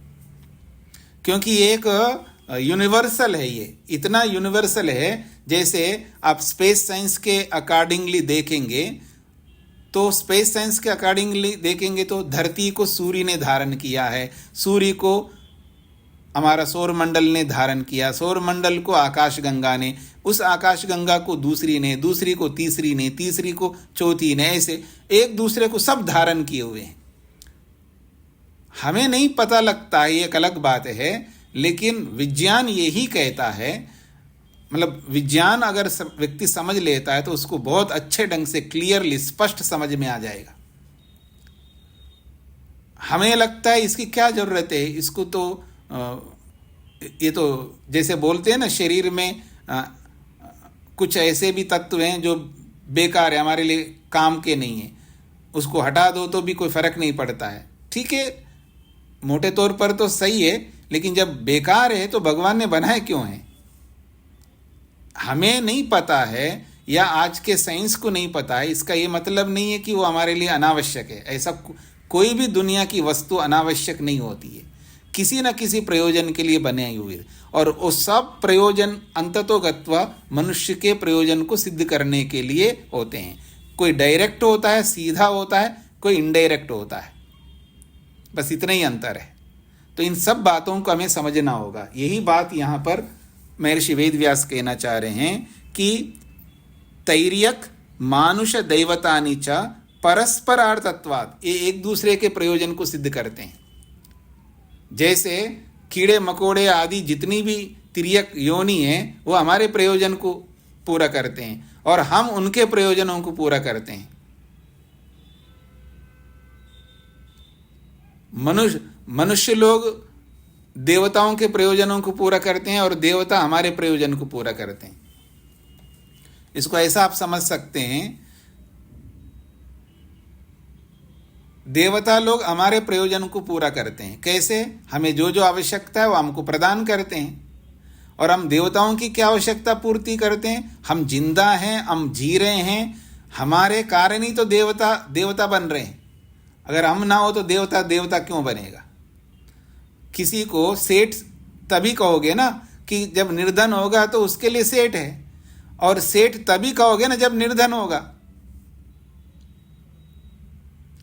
क्योंकि एक यूनिवर्सल है। ये इतना यूनिवर्सल है, जैसे आप स्पेस साइंस के अकॉर्डिंगली देखेंगे तो स्पेस साइंस के अकॉर्डिंगली देखेंगे तो धरती को सूर्य ने धारण किया है, सूर्य को हमारा सौरमंडल ने धारण किया, सौरमंडल को आकाशगंगा ने, उस आकाशगंगा को दूसरी ने, दूसरी को तीसरी ने, तीसरी को चौथी ने, ऐसे एक दूसरे को सब धारण किए हुए हैं। हमें नहीं पता लगता, ये एक अलग बात है, लेकिन विज्ञान यही कहता है। मतलब विज्ञान अगर व्यक्ति समझ लेता है तो उसको बहुत अच्छे ढंग से क्लियरली स्पष्ट समझ में आ जाएगा। हमें लगता है इसकी क्या जरूरत है, इसको तो ये तो जैसे बोलते हैं ना, शरीर में कुछ ऐसे भी तत्व हैं जो बेकार है, हमारे लिए काम के नहीं है, उसको हटा दो तो भी कोई फर्क नहीं पड़ता है। ठीक है, मोटे तौर पर तो सही है, लेकिन जब बेकार है तो भगवान ने बनाए क्यों है? हमें नहीं पता है या आज के साइंस को नहीं पता है, इसका ये मतलब नहीं है कि वो हमारे लिए अनावश्यक है। ऐसा कोई भी दुनिया की वस्तु अनावश्यक नहीं होती है, किसी न किसी प्रयोजन के लिए बने हुए, और वो सब प्रयोजन अंततोगत्वा मनुष्य के प्रयोजन को सिद्ध करने के लिए होते हैं। कोई डायरेक्ट होता है, सीधा होता है, कोई इनडायरेक्ट होता है, बस इतना ही अंतर है। तो इन सब बातों को हमें समझना होगा। यही बात यहाँ पर महर्षि वेदव्यास कहना चाह रहे हैं कि तैर्यक मानुष दैवतानि च परस्परार्थत्वात्, ये एक दूसरे के प्रयोजन को सिद्ध करते हैं। जैसे कीड़े मकोड़े आदि जितनी भी तिर्यक योनि है वो हमारे प्रयोजन को पूरा करते हैं और हम उनके प्रयोजनों को पूरा करते हैं। मनुष्य लोग देवताओं के प्रयोजनों को पूरा करते हैं और देवता हमारे प्रयोजन को पूरा करते हैं। इसको ऐसा आप समझ सकते हैं, देवता लोग हमारे प्रयोजन को पूरा करते हैं। कैसे? हमें जो जो आवश्यकता है वो हमको प्रदान करते हैं और हम देवताओं की क्या आवश्यकता पूर्ति करते हैं? हम जिंदा हैं, हम जी रहे हैं, हमारे कारण ही तो देवता बन रहे हैं। अगर हम ना हो तो देवता क्यों बनेगा? किसी को सेठ तभी कहोगे ना कि जब निर्धन होगा तो उसके लिए सेठ है, और सेठ तभी कहोगे ना जब निर्धन होगा।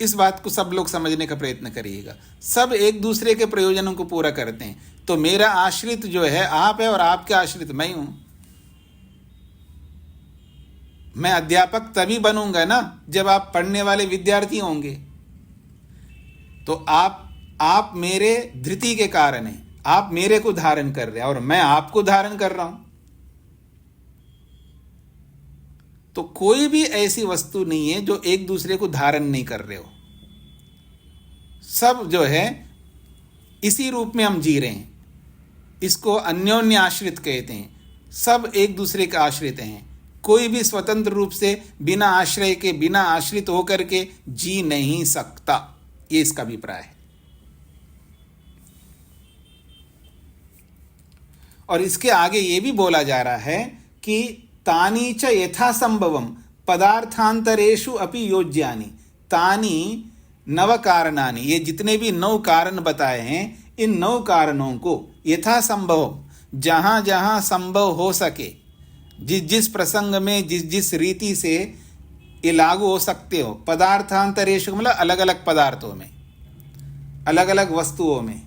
इस बात को सब लोग समझने का प्रयत्न करिएगा। सब एक दूसरे के प्रयोजनों को पूरा करते हैं। तो मेरा आश्रित जो है आप है और आपके आश्रित मैं हूं। मैं अध्यापक तभी बनूंगा ना जब आप पढ़ने वाले विद्यार्थी होंगे। तो आप मेरे धृति के कारण हैं, आप मेरे को धारण कर रहे हैं और मैं आपको धारण कर रहा हूं। तो कोई भी ऐसी वस्तु नहीं है जो एक दूसरे को धारण नहीं कर रहे हो। सब जो है इसी रूप में हम जी रहे हैं। इसको अन्योन्य आश्रित कहते हैं। सब एक दूसरे के आश्रित हैं। कोई भी स्वतंत्र रूप से बिना आश्रय के, बिना आश्रित होकर के जी नहीं सकता। ये इसका अभिप्राय है। और इसके आगे ये भी बोला जा रहा है कि तानी च यथा संभवम पदार्थांतरेषु अपि योज्यानि। तानी नव कारणानि, ये जितने भी 9 कारण बताए हैं, इन 9 कारणों को यथा संभव, जहां जहां संभव हो सके, जिस जिस प्रसंग में जिस जिस रीति से ये लागू हो सकते हो। पदार्थांतरेषु मतलब अलग अलग पदार्थों में, अलग अलग वस्तुओं में।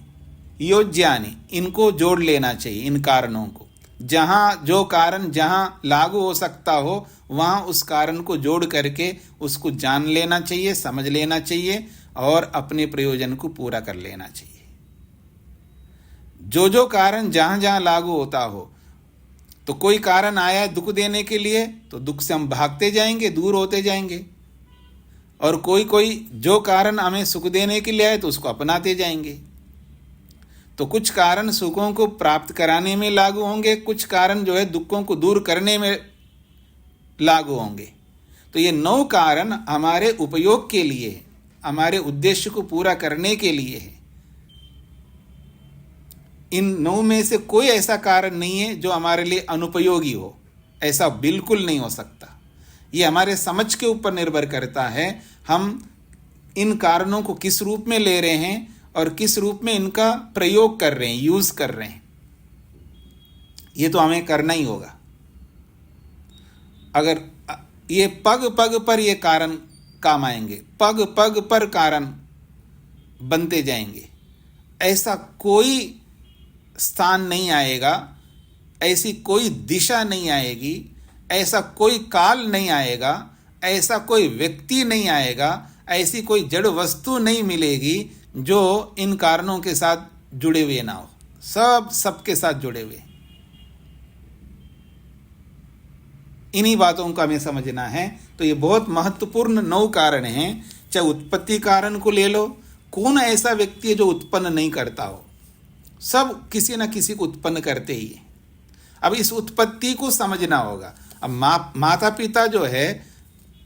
योज्यानि, इनको जोड़ लेना चाहिए, इन कारणों को। जहाँ जो कारण जहाँ लागू हो सकता हो वहाँ उस कारण को जोड़ करके उसको जान लेना चाहिए, समझ लेना चाहिए और अपने प्रयोजन को पूरा कर लेना चाहिए। जो जो कारण जहाँ जहाँ लागू होता हो, तो कोई कारण आया है दुख देने के लिए तो दुख से हम भागते जाएंगे, दूर होते जाएंगे। और कोई जो कारण हमें सुख देने के लिए आए तो उसको अपनाते जाएंगे। तो कुछ कारण सुखों को प्राप्त कराने में लागू होंगे, कुछ कारण जो है दुखों को दूर करने में लागू होंगे। तो ये 9 कारण हमारे उपयोग के लिए है, हमारे उद्देश्य को पूरा करने के लिए है। इन 9 में से कोई ऐसा कारण नहीं है जो हमारे लिए अनुपयोगी हो। ऐसा बिल्कुल नहीं हो सकता। ये हमारे समझ के ऊपर निर्भर करता है, हम इन कारणों को किस रूप में ले रहे हैं और किस रूप में इनका प्रयोग कर रहे हैं, यूज कर रहे हैं। ये तो हमें करना ही होगा। अगर ये पग पग पर ये कारण काम आएंगे, पग पग पर कारण बनते जाएंगे, ऐसा कोई स्थान नहीं आएगा, ऐसी कोई दिशा नहीं आएगी, ऐसा कोई काल नहीं आएगा, ऐसा कोई व्यक्ति नहीं आएगा, ऐसी कोई जड़ वस्तु नहीं मिलेगी जो इन कारणों के साथ जुड़े हुए ना हो। सब सबके साथ जुड़े हुए। इन्हीं बातों का हमें समझना है। तो ये बहुत महत्वपूर्ण 9 कारण हैं। चाहे उत्पत्ति कारण को ले लो, कौन ऐसा व्यक्ति है जो उत्पन्न नहीं करता हो? सब किसी न किसी को उत्पन्न करते ही है। अब इस उत्पत्ति को समझना होगा। अब माता पिता जो है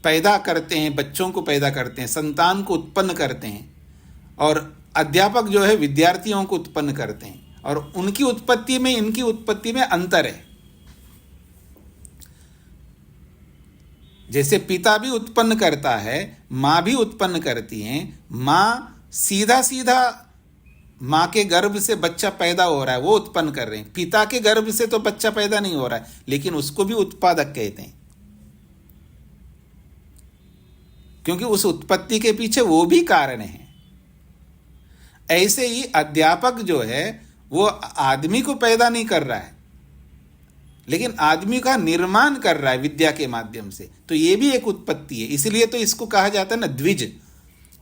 पैदा करते हैं, बच्चों को पैदा करते हैं, संतान को उत्पन्न करते हैं, और अध्यापक जो है विद्यार्थियों को उत्पन्न करते हैं। और उनकी उत्पत्ति में इनकी उत्पत्ति में अंतर है। जैसे पिता भी उत्पन्न करता है, माँ भी उत्पन्न करती हैं। माँ सीधा सीधा माँ के गर्भ से बच्चा पैदा हो रहा है, वो उत्पन्न कर रहे हैं। पिता के गर्भ से तो बच्चा पैदा नहीं हो रहा है, लेकिन उसको भी उत्पादक कहते हैं, क्योंकि उस उत्पत्ति के पीछे वो भी कारण है। ऐसे ही अध्यापक जो है वो आदमी को पैदा नहीं कर रहा है, लेकिन आदमी का निर्माण कर रहा है विद्या के माध्यम से। तो ये भी एक उत्पत्ति है। इसलिए तो इसको कहा जाता है ना द्विज।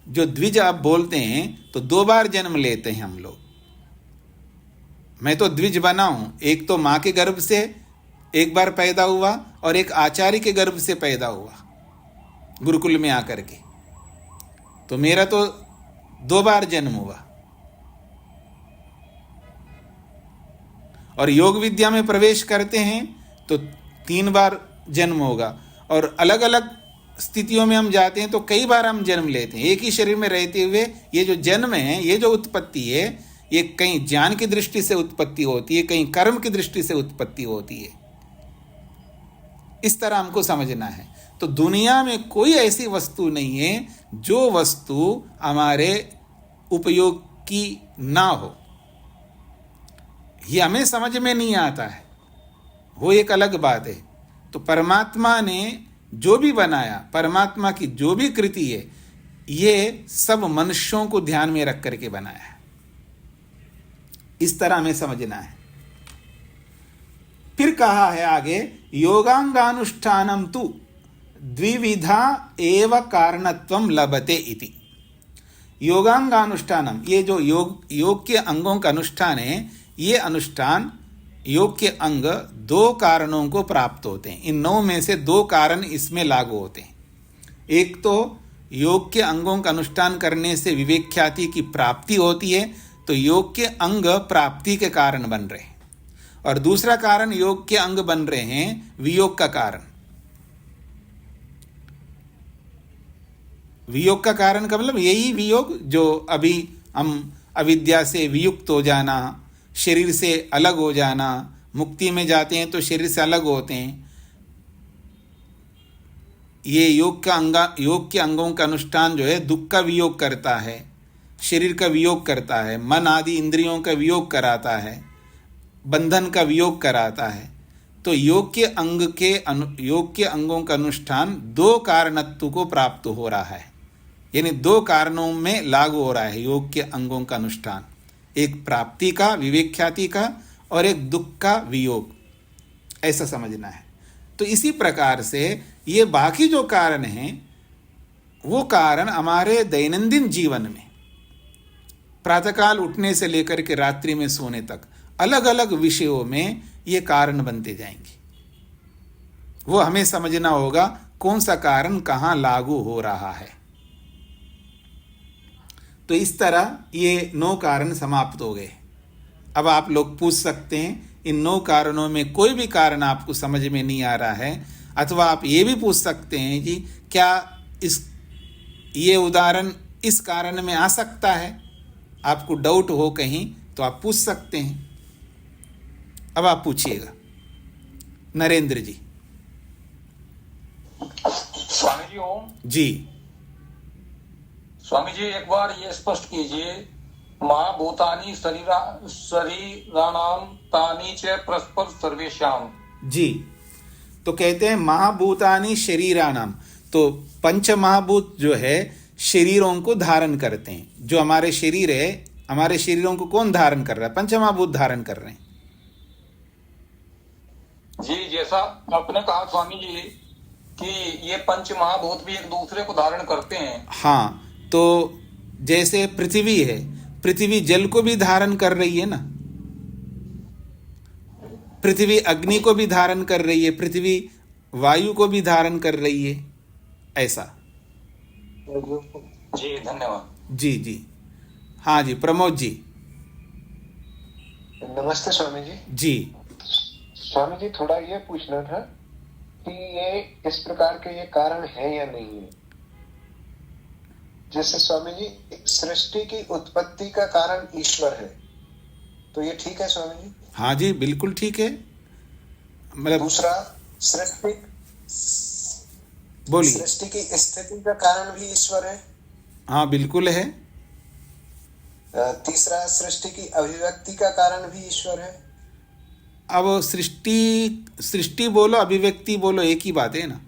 जो द्विज आप बोलते हैं तो 2 बार जन्म लेते हैं हम लोग। मैं तो द्विज बना हूं, एक तो मां के गर्भ से एक बार पैदा हुआ और एक आचार्य के गर्भ से पैदा हुआ गुरुकुल में आकर के। तो मेरा तो 2 बार जन्म हुआ। और योग विद्या में प्रवेश करते हैं तो 3 बार जन्म होगा। और अलग अलग स्थितियों में हम जाते हैं तो कई बार हम जन्म लेते हैं। एक ही शरीर में रहते हुए ये जो जन्म है, ये जो उत्पत्ति है, ये कहीं ज्ञान की दृष्टि से उत्पत्ति होती है, कहीं कर्म की दृष्टि से उत्पत्ति होती है। इस तरह हमको समझना है। तो दुनिया में कोई ऐसी वस्तु नहीं है जो वस्तु हमारे उपयोग की ना हो। ये हमें समझ में नहीं आता है, वो एक अलग बात है। तो परमात्मा ने जो भी बनाया, परमात्मा की जो भी कृति है, ये सब मनुष्यों को ध्यान में रख करके बनाया है। इस तरह हमें समझना है। फिर कहा है आगे, योगांगानुष्ठानम तु द्विविधा एव कारणत्वम लभते इति। योगांगानुष्ठानम, ये जो योग के अंगों का अनुष्ठान है, ये अनुष्ठान योग के अंग 2 कारणों को प्राप्त होते हैं। इन 9 में से 2 कारण इसमें लागू होते हैं। एक तो योग के अंगों का अनुष्ठान करने से विवेक ख्याति की प्राप्ति होती है, तो योग के अंग प्राप्ति के कारण बन रहे हैं। और दूसरा कारण योग के अंग बन रहे हैं वियोग का कारण। वियोग का कारण का मतलब यही वियोग जो अभी हम अविद्या से वियुक्त हो जाना, शरीर से अलग हो जाना, मुक्ति में जाते हैं तो शरीर से अलग होते हैं। ये योग के अंगों का अनुष्ठान जो है दुख का वियोग करता है, शरीर का वियोग करता है, मन आदि इंद्रियों का वियोग कराता है, बंधन का वियोग कराता है। तो योग के अंगों का अनुष्ठान 2 कारणत्व को प्राप्त हो रहा है, यानी 2 कारणों में लागू हो रहा है योग के अंगों का अनुष्ठान। एक प्राप्ति का, विवेक ख्याति का, और एक दुख का वियोग, ऐसा समझना है। तो इसी प्रकार से ये बाकी जो कारण हैं, वो कारण हमारे दैनंदिन जीवन में प्रातःकाल उठने से लेकर के रात्रि में सोने तक अलग अलग विषयों में ये कारण बनते जाएंगे। वो हमें समझना होगा कौन सा कारण कहाँ लागू हो रहा है। तो इस तरह ये 9 कारण समाप्त हो गए। अब आप लोग पूछ सकते हैं, इन 9 कारणों में कोई भी कारण आपको समझ में नहीं आ रहा है, अथवा आप ये भी पूछ सकते हैं कि क्या ये उदाहरण इस कारण में आ सकता है। आपको डाउट हो कहीं तो आप पूछ सकते हैं। अब आप पूछिएगा। नरेंद्र जी। स्वामी जी ओम। जी स्वामी जी, एक बार ये स्पष्ट कीजिए, महाभूतानि शरीराणाम तानि च परस्पर सर्वेषाम। जी, तो कहते हैं महाभूतानि शरीराणाम, तो पंच महाभूत जो है शरीरों को धारण करते हैं। जो हमारे शरीर है, हमारे शरीरों को कौन धारण कर रहा है? पंच महाभूत धारण कर रहे हैं। जी, जैसा आपने कहा स्वामी जी कि ये पंच महाभूत भी एक दूसरे को धारण करते हैं। हाँ, तो जैसे पृथ्वी है, पृथ्वी जल को भी धारण कर रही है ना, पृथ्वी अग्नि को भी धारण कर रही है, पृथ्वी वायु को भी धारण कर रही है, ऐसा। जी धन्यवाद। जी जी, हाँ जी, प्रमोद जी। नमस्ते स्वामी जी। जी स्वामी जी, थोड़ा ये पूछना था कि ये इस प्रकार के ये कारण है या नहीं है। जैसे स्वामी जी, सृष्टि की उत्पत्ति का कारण ईश्वर है, तो ये ठीक है स्वामी जी? हाँ जी, बिल्कुल ठीक है। मतलब दूसरा, सृष्टि की स्थिति का कारण भी ईश्वर है? हाँ बिल्कुल है। तीसरा, सृष्टि की अभिव्यक्ति का कारण भी ईश्वर है? अब सृष्टि बोलो अभिव्यक्ति बोलो एक ही बात है ना।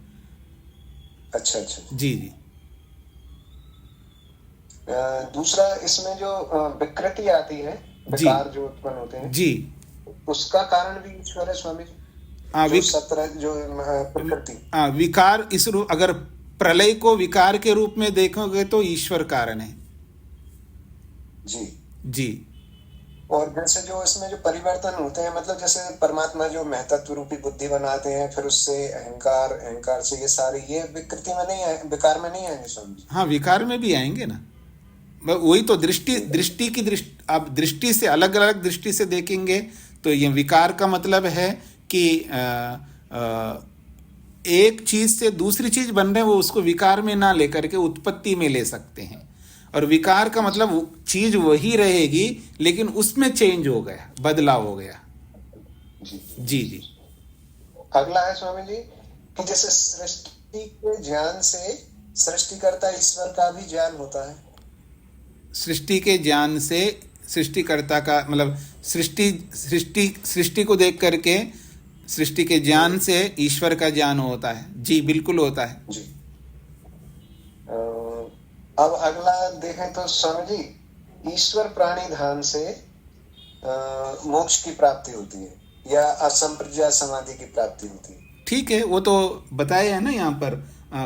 अच्छा अच्छा। जी जी। दूसरा इसमें जो विकृति आती है, विकार जो उत्पन्न होते हैं जी, उसका कारण भी ईश्वर है स्वामी जी। जो प्रकृति विकार इस रूप, अगर प्रलय को विकार के रूप में देखोगे तो ईश्वर कारण है जी जी। और जैसे जो इसमें जो परिवर्तन होते हैं, मतलब जैसे परमात्मा जो महतत्व रूपी बुद्धि बनाते हैं, फिर उससे अहंकार से ये सारे ये विकृति में नहीं आए, विकार में नहीं आएंगे स्वामी जी। हाँ, विकार में भी आएंगे ना, वही तो दृष्टि आप दृष्टि से अलग अलग दृष्टि से देखेंगे तो ये विकार का मतलब है कि एक चीज से दूसरी चीज बन रहे हैं, वो उसको विकार में ना लेकर के उत्पत्ति में ले सकते हैं। और विकार का मतलब चीज वही रहेगी लेकिन उसमें चेंज हो गया, बदलाव हो गया। जी जी। अगला है स्वामी जी कि जैसे सृष्टि के ज्ञान से सृष्टिकर्ता ईश्वर का भी ज्ञान होता है। सृष्टि के ज्ञान से सृष्टिकर्ता का मतलब सृष्टि को देख करके सृष्टि के ज्ञान से ईश्वर का ज्ञान होता है। जी बिल्कुल होता है जी। अब अगला देखें तो स्वामी जी, ईश्वर प्राणी धाम से मोक्ष की प्राप्ति होती है या असंप्रज्ञा समाधि की प्राप्ति होती है। ठीक है, वो तो बताया है ना यहाँ पर,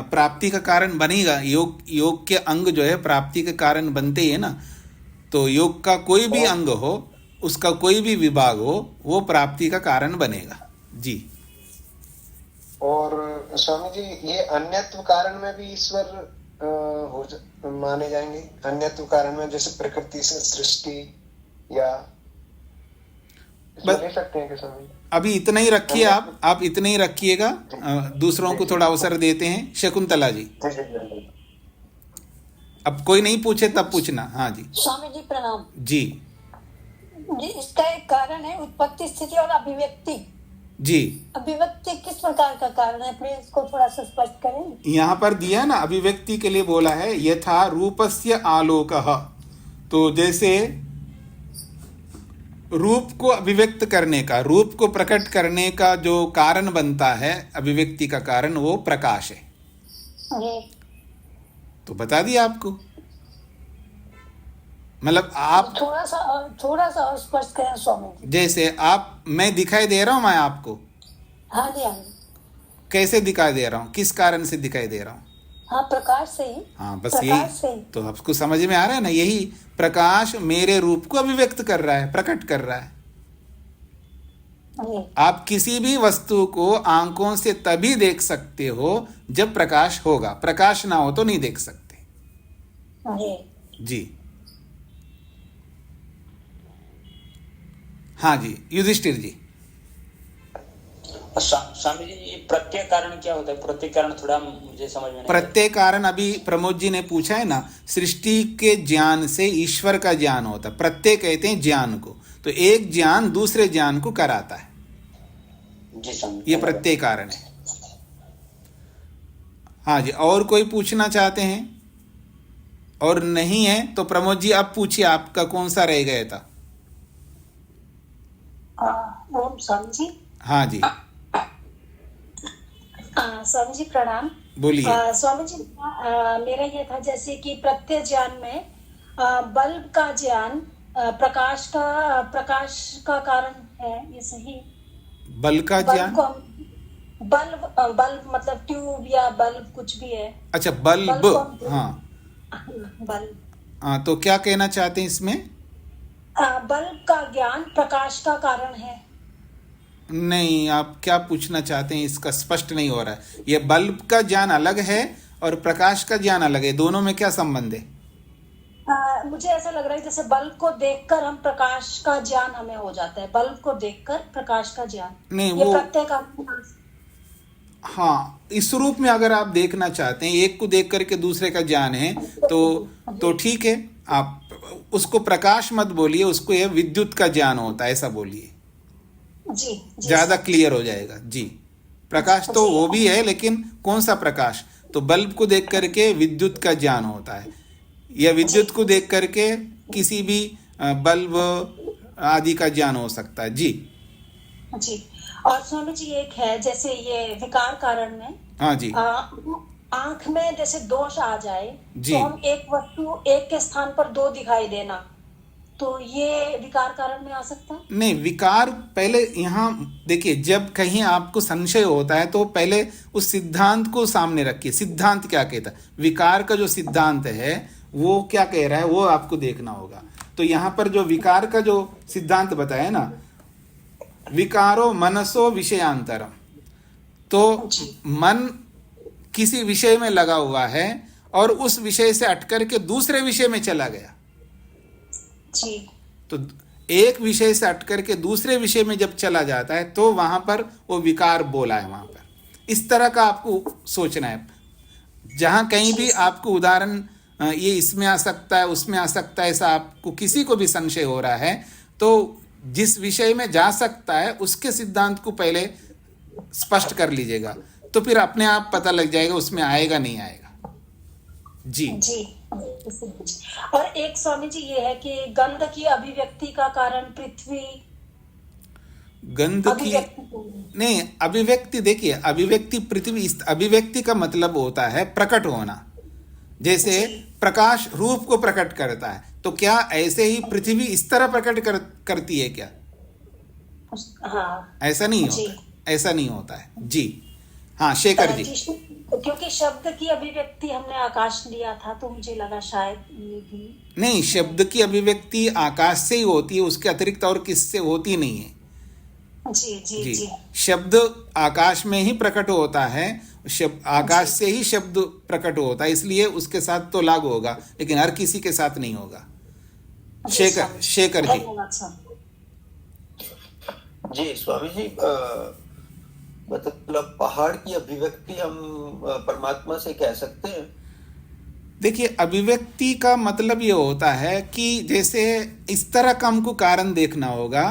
प्राप्ति का कारण बनेगा। योग के अंग जो है प्राप्ति के कारण बनते ही है ना, तो योग का कोई भी अंग हो, उसका कोई भी विभाग हो, वो प्राप्ति का कारण बनेगा। जी। और स्वामी जी ये अन्यत्व कारण में भी ईश्वर माने जाएंगे। अन्यत्व कारण में जैसे प्रकृति से सृष्टि या ले सकते हैं कि स्वामी? अभी इतना ही रखिए, आप इतना ही रखिएगा, दूसरों को थोड़ा अवसर देते हैं। शकुंतला जी, अब कोई नहीं पूछे तब पूछना। हाँ जी। स्वामी जी प्रणाम जी। इसका एक कारण है उत्पत्ति, स्थिति और अभिव्यक्ति। जी। अभिव्यक्ति किस प्रकार का कारण है, प्लीज इसको थोड़ा सा स्पष्ट करें। यहाँ पर दिया ना, अभिव्यक्ति के लिए बोला है यथा रूपस्य आलोकः, तो जैसे रूप को अभिव्यक्त करने का, रूप को प्रकट करने का जो कारण बनता है, अभिव्यक्ति का कारण, वो प्रकाश है। तो बता दिया आपको, मतलब आप थोड़ा सा और स्पष्ट करें स्वामी जी। जैसे आप, मैं दिखाई दे रहा हूं, मैं आपको। हाँ जी, हाँ जी। कैसे दिखाई दे रहा हूँ, किस कारण से दिखाई दे रहा हूँ? हाँ, प्रकाश से ही। हाँ, बस यही तो आपको समझ में आ रहा है ना, यही प्रकाश मेरे रूप को अभिव्यक्त कर रहा है, प्रकट कर रहा है। आप किसी भी वस्तु को आंखों से तभी देख सकते हो जब प्रकाश होगा, प्रकाश ना हो तो नहीं देख सकते। जी। हाँ जी, युधिष्ठिर जी। स्वामी जी ये प्रत्यय कारण क्या होता है? प्रत्यय कारण थोड़ा मुझे समझ में नहीं। प्रत्यय कारण अभी प्रमोद जी ने पूछा है ना, सृष्टि के ज्ञान से ईश्वर का ज्ञान होता है। प्रत्यय कहते हैं ज्ञान को, तो एक ज्ञान दूसरे ज्ञान को कराता है। जी स्वामी, ये प्रत्यय कारण है। हाँ जी, और कोई पूछना चाहते हैं? और नहीं है तो प्रमोद जी आप पूछिए, आपका कौन सा रह गया था? ओम स्वामी जी। हाँ जी। स्वामी जी प्रणाम। बोलिए। स्वामी जी मेरा ये था जैसे कि प्रत्यय ज्ञान में बल्ब का ज्ञान प्रकाश का कारण है, ये सही? बल्ब का ज्ञान, बल्ब मतलब ट्यूब या बल्ब कुछ भी है। अच्छा, बल्ब। हाँ, बल्ब। हाँ, तो क्या कहना चाहते हैं इसमें? बल्ब का ज्ञान प्रकाश का कारण है। नहीं, आप क्या पूछना चाहते हैं इसका स्पष्ट नहीं हो रहा है। ये बल्ब का ज्ञान अलग है और प्रकाश का ज्ञान अलग है, दोनों में क्या संबंध है? मुझे ऐसा लग रहा है जैसे बल्ब को देखकर हम प्रकाश का ज्ञान हमें हो जाता है, बल्ब को देखकर प्रकाश का ज्ञान। नहीं, ये वो प्रत्यय का। हाँ, इस रूप में अगर आप देखना चाहते हैं, एक को देख करके दूसरे का ज्ञान है तो ठीक है, आप उसको प्रकाश मत बोलिए, उसको ये विद्युत का ज्ञान होता है ऐसा बोलिए। जी, ज्यादा क्लियर हो जाएगा। जी, प्रकाश तो वो भी है, लेकिन कौन सा प्रकाश? तो बल्ब को देख करके विद्युत का ज्ञान होता है, या विद्युत को देख करके किसी भी बल्ब आदि का ज्ञान हो सकता है। जी जी। और स्वामी जी एक है जैसे ये विकार कारण में, हाँ जी, आंख में जैसे दोष आ जाए जी। तो हम एक वस्तु एक के स्थान पर दो दिखाई देना, तो ये विकार कारण में आ सकता है? नहीं, विकार पहले यहाँ देखिए, जब कहीं आपको संशय होता है तो पहले उस सिद्धांत को सामने रखिए। सिद्धांत क्या कहता है, विकार का जो सिद्धांत है वो क्या कह रहा है वो आपको देखना होगा। तो यहाँ पर जो विकार का जो सिद्धांत बताया ना, विकारो मनसो विषयांतरम, तो मन किसी विषय में लगा हुआ है और उस विषय से अटकर के दूसरे विषय में चला गया। जी। तो एक विषय से अटकर के दूसरे विषय में जब चला जाता है तो वहां पर वो विकार बोला है। वहां पर इस तरह का आपको सोचना है। जहां कहीं भी आपको उदाहरण ये इसमें आ सकता है उसमें आ सकता है ऐसा आपको किसी को भी संशय हो रहा है, तो जिस विषय में जा सकता है उसके सिद्धांत को पहले स्पष्ट कर लीजिएगा, तो फिर अपने आप पता लग जाएगा उसमें आएगा नहीं आएगा। जी जी। और एक स्वामी जी ये है कि गंध की अभिव्यक्ति का कारण पृथ्वी, गंध की नहीं अभिव्यक्ति, देखिए अभिव्यक्ति पृथ्वी, इस अभिव्यक्ति का मतलब होता है प्रकट होना। जैसे प्रकाश रूप को प्रकट करता है, तो क्या ऐसे ही पृथ्वी इस तरह प्रकट करती है क्या? हाँ, ऐसा नहीं होता, ऐसा नहीं होता है। जी हाँ, शेखर जी। क्योंकि शब्द की अभिव्यक्ति हमने आकाश लिया था तो मुझे लगा शायद ये भी नहीं, शब्द की अभिव्यक्ति आकाश से ही होती है, उसके अतिरिक्त और किससे होती नहीं है। जी जी जी, जी। शब्द आकाश में ही प्रकट होता है, आकाश से ही शब्द प्रकट होता है, इसलिए उसके साथ तो लागू होगा, लेकिन हर किसी के साथ नहीं होगा। शेखर जी। जी स्वामी जी, मतलब पहाड़ की अभिव्यक्ति हम परमात्मा से कह सकते हैं? देखिए, अभिव्यक्ति का मतलब ये होता है कि जैसे इस तरह का हमको कारण देखना होगा।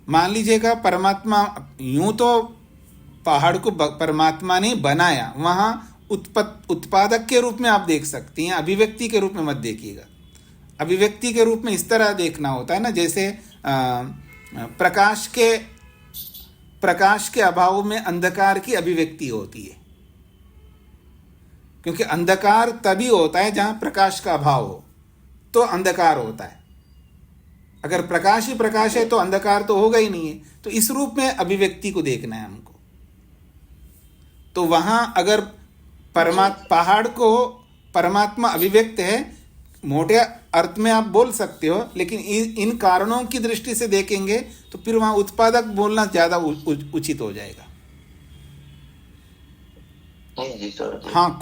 मान लीजिएगा परमात्मा, यूं तो पहाड़ को परमात्मा ने बनाया, वहाँ उत्पादक के रूप में आप देख सकती हैं, अभिव्यक्ति के रूप में मत देखिएगा। अभिव्यक्ति के रूप में इस तरह देखना होता है ना, जैसे प्रकाश के अभाव में अंधकार की अभिव्यक्ति होती है, क्योंकि अंधकार तभी होता है जहां प्रकाश का अभाव हो, तो अंधकार होता है। अगर प्रकाश ही प्रकाश है तो अंधकार तो होगा ही नहीं है। तो इस रूप में अभिव्यक्ति को देखना है हमको। तो वहां अगर पहाड़ को परमात्मा अभिव्यक्त है, मोटे अर्थ में आप बोल सकते हो, लेकिन इन कारणों की दृष्टि से देखेंगे तो फिर वहां उत्पादक बोलना ज्यादा उचित हो जाएगा। हाँ,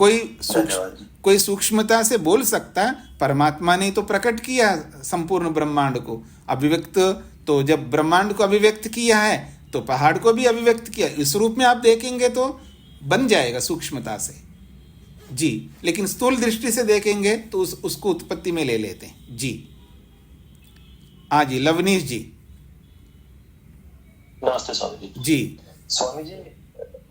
कोई सूक्ष्मता से बोल सकता है, परमात्मा ने तो प्रकट किया संपूर्ण ब्रह्मांड को, अभिव्यक्त, तो जब ब्रह्मांड को अभिव्यक्त किया है तो पहाड़ को भी अभिव्यक्त किया। इस रूप में आप देखेंगे तो बन जाएगा सूक्ष्मता से। जी, लेकिन स्थूल दृष्टि से देखेंगे तो उसको उत्पत्ति में ले लेते हैं। जी हाँ जी, लवनीश जी। नमस्ते स्वामी जी। जी स्वामी जी,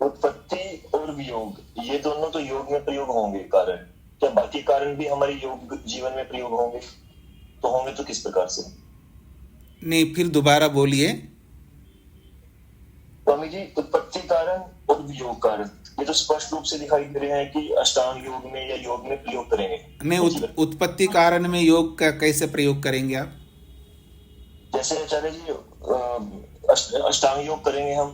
उत्पत्ति और वियोग ये दोनों तो योग में प्रयोग होंगे कारण, क्या बाकी कारण भी हमारे योग जीवन में प्रयोग होंगे? तो होंगे तो किस प्रकार से? नहीं, फिर दोबारा बोलिए। स्वामी जी, उत्पत्ति कारण और वियोग कारण ये तो स्पष्ट रूप से दिखाई दे रहे हैं कि अष्टांग योग में या योग में प्रयोग करेंगे। नहीं, उत्पत्ति कारण में योग का कैसे प्रयोग करेंगे आप? जैसे आचार्य जी, अष्टांग योग करेंगे हम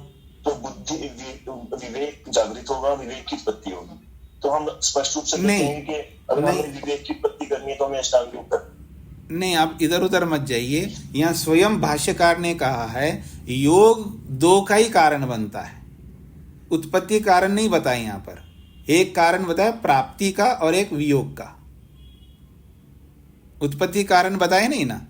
तो बुद्धि विवेक जागृत होगा, विवेक की उत्पत्ति होगी। तो हम स्पष्ट रूप से देखेंगे कि अगर हमें विवेक की उत्पत्ति करनी है तो हमें अष्टांग योग करना। नहीं, आप इधर उधर मत जाइए। यहाँ स्वयं भाष्यकार ने कहा है योग दो का ही कारण बनता है, उत्पत्ति कारण नहीं बताया। यहाँ पर एक कारण बताया प्राप्ति का और एक वियोग का, उत्पत्ति कारण बताए नहीं ना।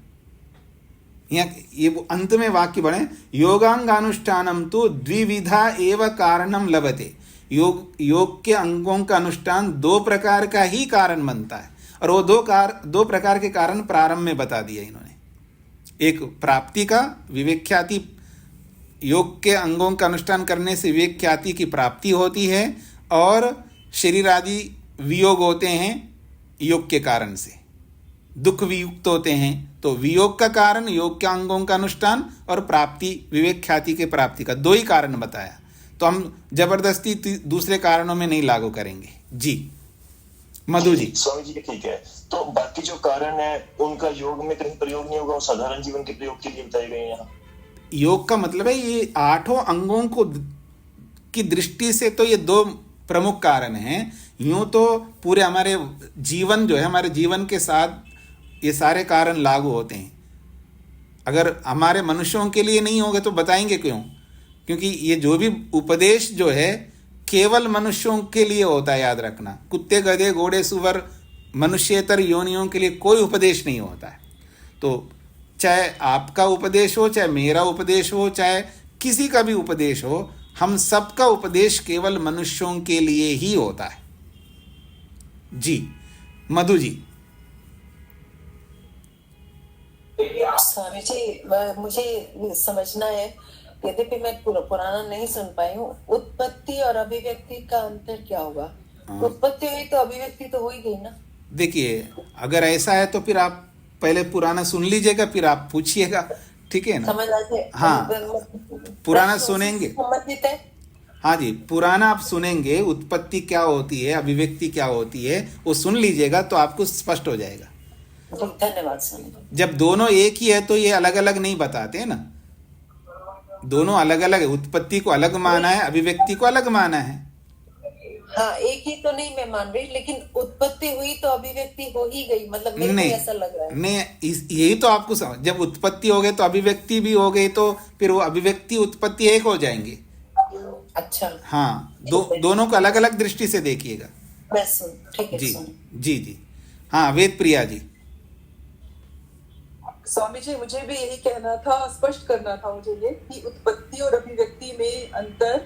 यहाँ ये अंत में वाक्य बने, योगांगानुष्ठानम तो द्विविधा एव कारणम लभते। योग के अंगों का अनुष्ठान दो प्रकार का ही कारण बनता है, और वो दो प्रकार के कारण प्रारंभ में बता दिया इन्होंने। एक प्राप्ति का, विवेक ख्याति, योग के अंगों का अनुष्ठान करने से विवेक ख्याति की प्राप्ति होती है, और शरीर आदि वियोग होते हैं योग के कारण से, दुख वियुक्त होते हैं। तो वियोग का कारण योग के अंगों का अनुष्ठान और प्राप्ति, विवेक ख्याति के प्राप्ति का, दो ही कारण बताया। तो हम जबरदस्ती दूसरे कारणों में नहीं लागू करेंगे। जी मधु जी। स्वामी जी ठीक है, तो बाकी जो कारण है उनका योग में कहीं प्रयोग नहीं होगा, साधारण जीवन के प्रयोग के लिए बताए गए हैं यहाँ। योग का मतलब है ये 8 अंगों को की दृष्टि से तो ये 2 प्रमुख कारण हैं। यूं तो पूरे हमारे जीवन जो है, हमारे जीवन के साथ ये सारे कारण लागू होते हैं। अगर हमारे मनुष्यों के लिए नहीं होंगे तो बताएंगे क्यों? क्योंकि ये जो भी उपदेश जो है केवल मनुष्यों के लिए होता है, याद रखना। कुत्ते, गधे, घोड़े, सुअर, मनुष्येतर योनियों के लिए कोई उपदेश नहीं होता है। तो चाहे आपका उपदेश हो, चाहे मेरा उपदेश हो, चाहे किसी का भी उपदेश हो, हम सबका उपदेश केवल मनुष्यों के लिए ही होता है। जी मधु जी। स्वामी जी, मुझे समझना है, यद्यपि मैं पुराना नहीं सुन पाई हूँ, उत्पत्ति और अभिव्यक्ति का अंतर क्या होगा? उत्पत्ति हुई तो अभिव्यक्ति तो हो ही गई ना। देखिए, अगर ऐसा है तो फिर आप पहले पुराना सुन लीजिएगा, फिर आप पूछिएगा, ठीक है ना? समझ आ जाए। हाँ, पुराना सुनेंगे। हाँ जी, पुराना आप सुनेंगे, उत्पत्ति क्या होती है, अभिव्यक्ति क्या होती है, वो सुन लीजिएगा तो आपको स्पष्ट हो जाएगा। धन्यवाद स्वामी। जब दोनों एक ही है तो ये अलग अलग नहीं बताते ना, दोनों अलग अलग है। उत्पत्ति को अलग माना है, अभिव्यक्ति को अलग माना है। हाँ, एक ही तो नहीं मैं मान रही, लेकिन उत्पत्ति हुई तो अभिव्यक्ति हो ही गई, मतलब मेरे को ऐसा लग रहा है। नहीं, यही तो आपको समझ, जब उत्पत्ति हो गई तो अभिव्यक्ति भी हो गई, तो फिर वो अभिव्यक्ति उत्पत्ति एक हो जाएंगे। अच्छा। हाँ, दोनों को अलग अलग दृष्टि से देखिएगा। ठीक है। जी जी जी। हाँ, वेद प्रिया जी। स्वामी जी, मुझे भी यही कहना था, स्पष्ट करना था मुझे ये कि उत्पत्ति और अभिव्यक्ति में अंतर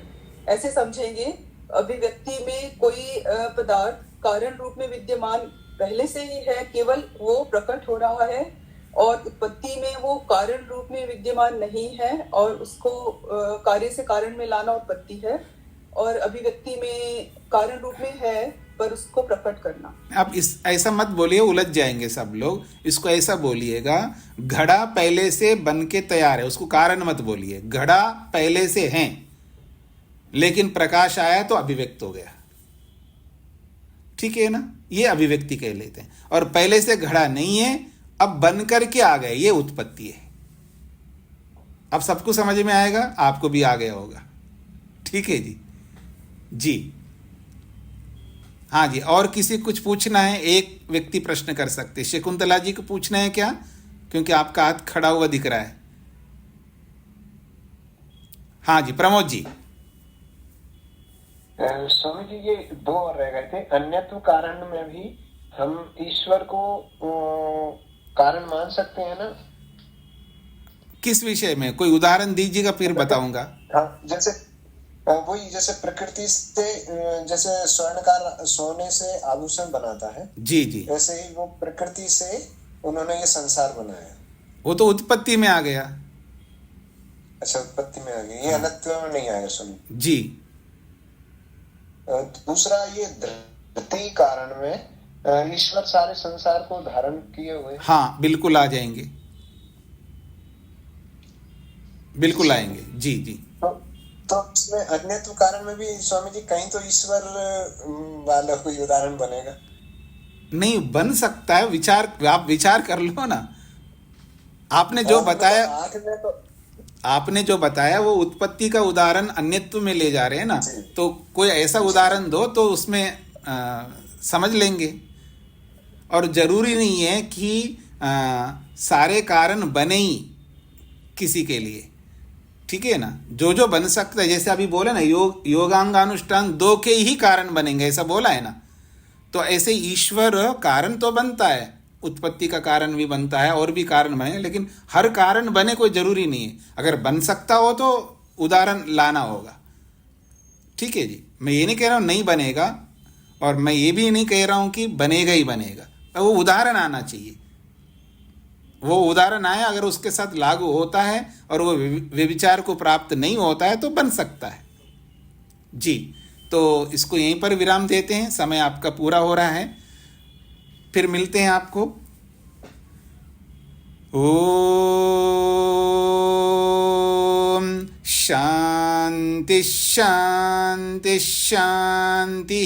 ऐसे समझेंगे। अभिव्यक्ति में कोई पदार्थ कारण रूप में विद्यमान पहले से ही है, केवल वो प्रकट हो रहा है, और उत्पत्ति में वो कारण रूप में विद्यमान नहीं है और उसको कार्य से कारण में लाना उत्पत्ति है, और अभिव्यक्ति में कारण रूप में है पर उसको प्रकट करना। अब ऐसा मत बोलिए, उलझ जाएंगे सब लोग। इसको ऐसा बोलिएगा, घड़ा पहले से बन के तैयार है, उसको कारण मत बोलिए। घड़ा पहले से है लेकिन प्रकाश आया तो अभिव्यक्त हो गया, ठीक है ना? ये अभिव्यक्ति कह लेते हैं। और पहले से घड़ा नहीं है, अब बन करके आ गए, ये उत्पत्ति है। अब सबको समझ में आएगा, आपको भी आ गया होगा, ठीक है जी। जी हाँ जी, और किसी कुछ पूछना है? एक व्यक्ति प्रश्न कर सकते। शकुंतला जी को पूछना है क्या? क्योंकि आपका हाथ खड़ा हुआ दिख रहा है। हाँ जी, प्रमोद जी। स्वामी जी, ये 2 और रह गए थे। अन्यत्व कारण में भी हम ईश्वर को कारण मान सकते हैं ना? किस विषय में? कोई उदाहरण दीजिएगा, फिर बताऊंगा। हाँ, जैसे वही, जैसे प्रकृति से, जैसे स्वर्णकार सोने से आभूषण बनाता है, जी जी, वैसे ही वो प्रकृति से उन्होंने ये संसार बनाया। वो तो उत्पत्ति में आ गया। अच्छा, उत्पत्ति में आ गया, ये अनत्व में नहीं आया स्वामी जी। दूसरा, ये धृति कारण में ईश्वर सारे संसार को धारण किए हुए। हाँ, बिल्कुल आ जाएंगे, बिल्कुल आएंगे। जी जी। तो इसमें अन्यत्व कारण में भी स्वामी जी कहीं तो ईश्वर वाला कोई उदाहरण बनेगा? नहीं बन सकता है, आप विचार कर लो ना। आपने जो बताया, आपने जो बताया वो उत्पत्ति का उदाहरण अन्यत्व में ले जा रहे हैं ना, तो कोई ऐसा उदाहरण दो तो उसमें समझ लेंगे। और जरूरी नहीं है कि सारे कारण बने ही किसी के लिए, ठीक है ना? जो जो बन सकता है, जैसे अभी बोले ना, योगांगानुष्ठान 2 के ही कारण बनेंगे, ऐसा बोला है ना। तो ऐसे ईश्वर कारण तो बनता है, उत्पत्ति का कारण भी बनता है, और भी कारण बने, लेकिन हर कारण बने कोई जरूरी नहीं है। अगर बन सकता हो तो उदाहरण लाना होगा, ठीक है जी। मैं ये नहीं कह रहा हूँ नहीं बनेगा, और मैं ये भी नहीं कह रहा हूँ कि बनेगा ही बनेगा। वो उदाहरण आना चाहिए, वो उदाहरण आया, अगर उसके साथ लागू होता है और वो व्यभिचार को प्राप्त नहीं होता है तो बन सकता है जी। तो इसको यहीं पर विराम देते हैं, समय आपका पूरा हो रहा है, फिर मिलते हैं आपको। ओम शांति शांति शांति।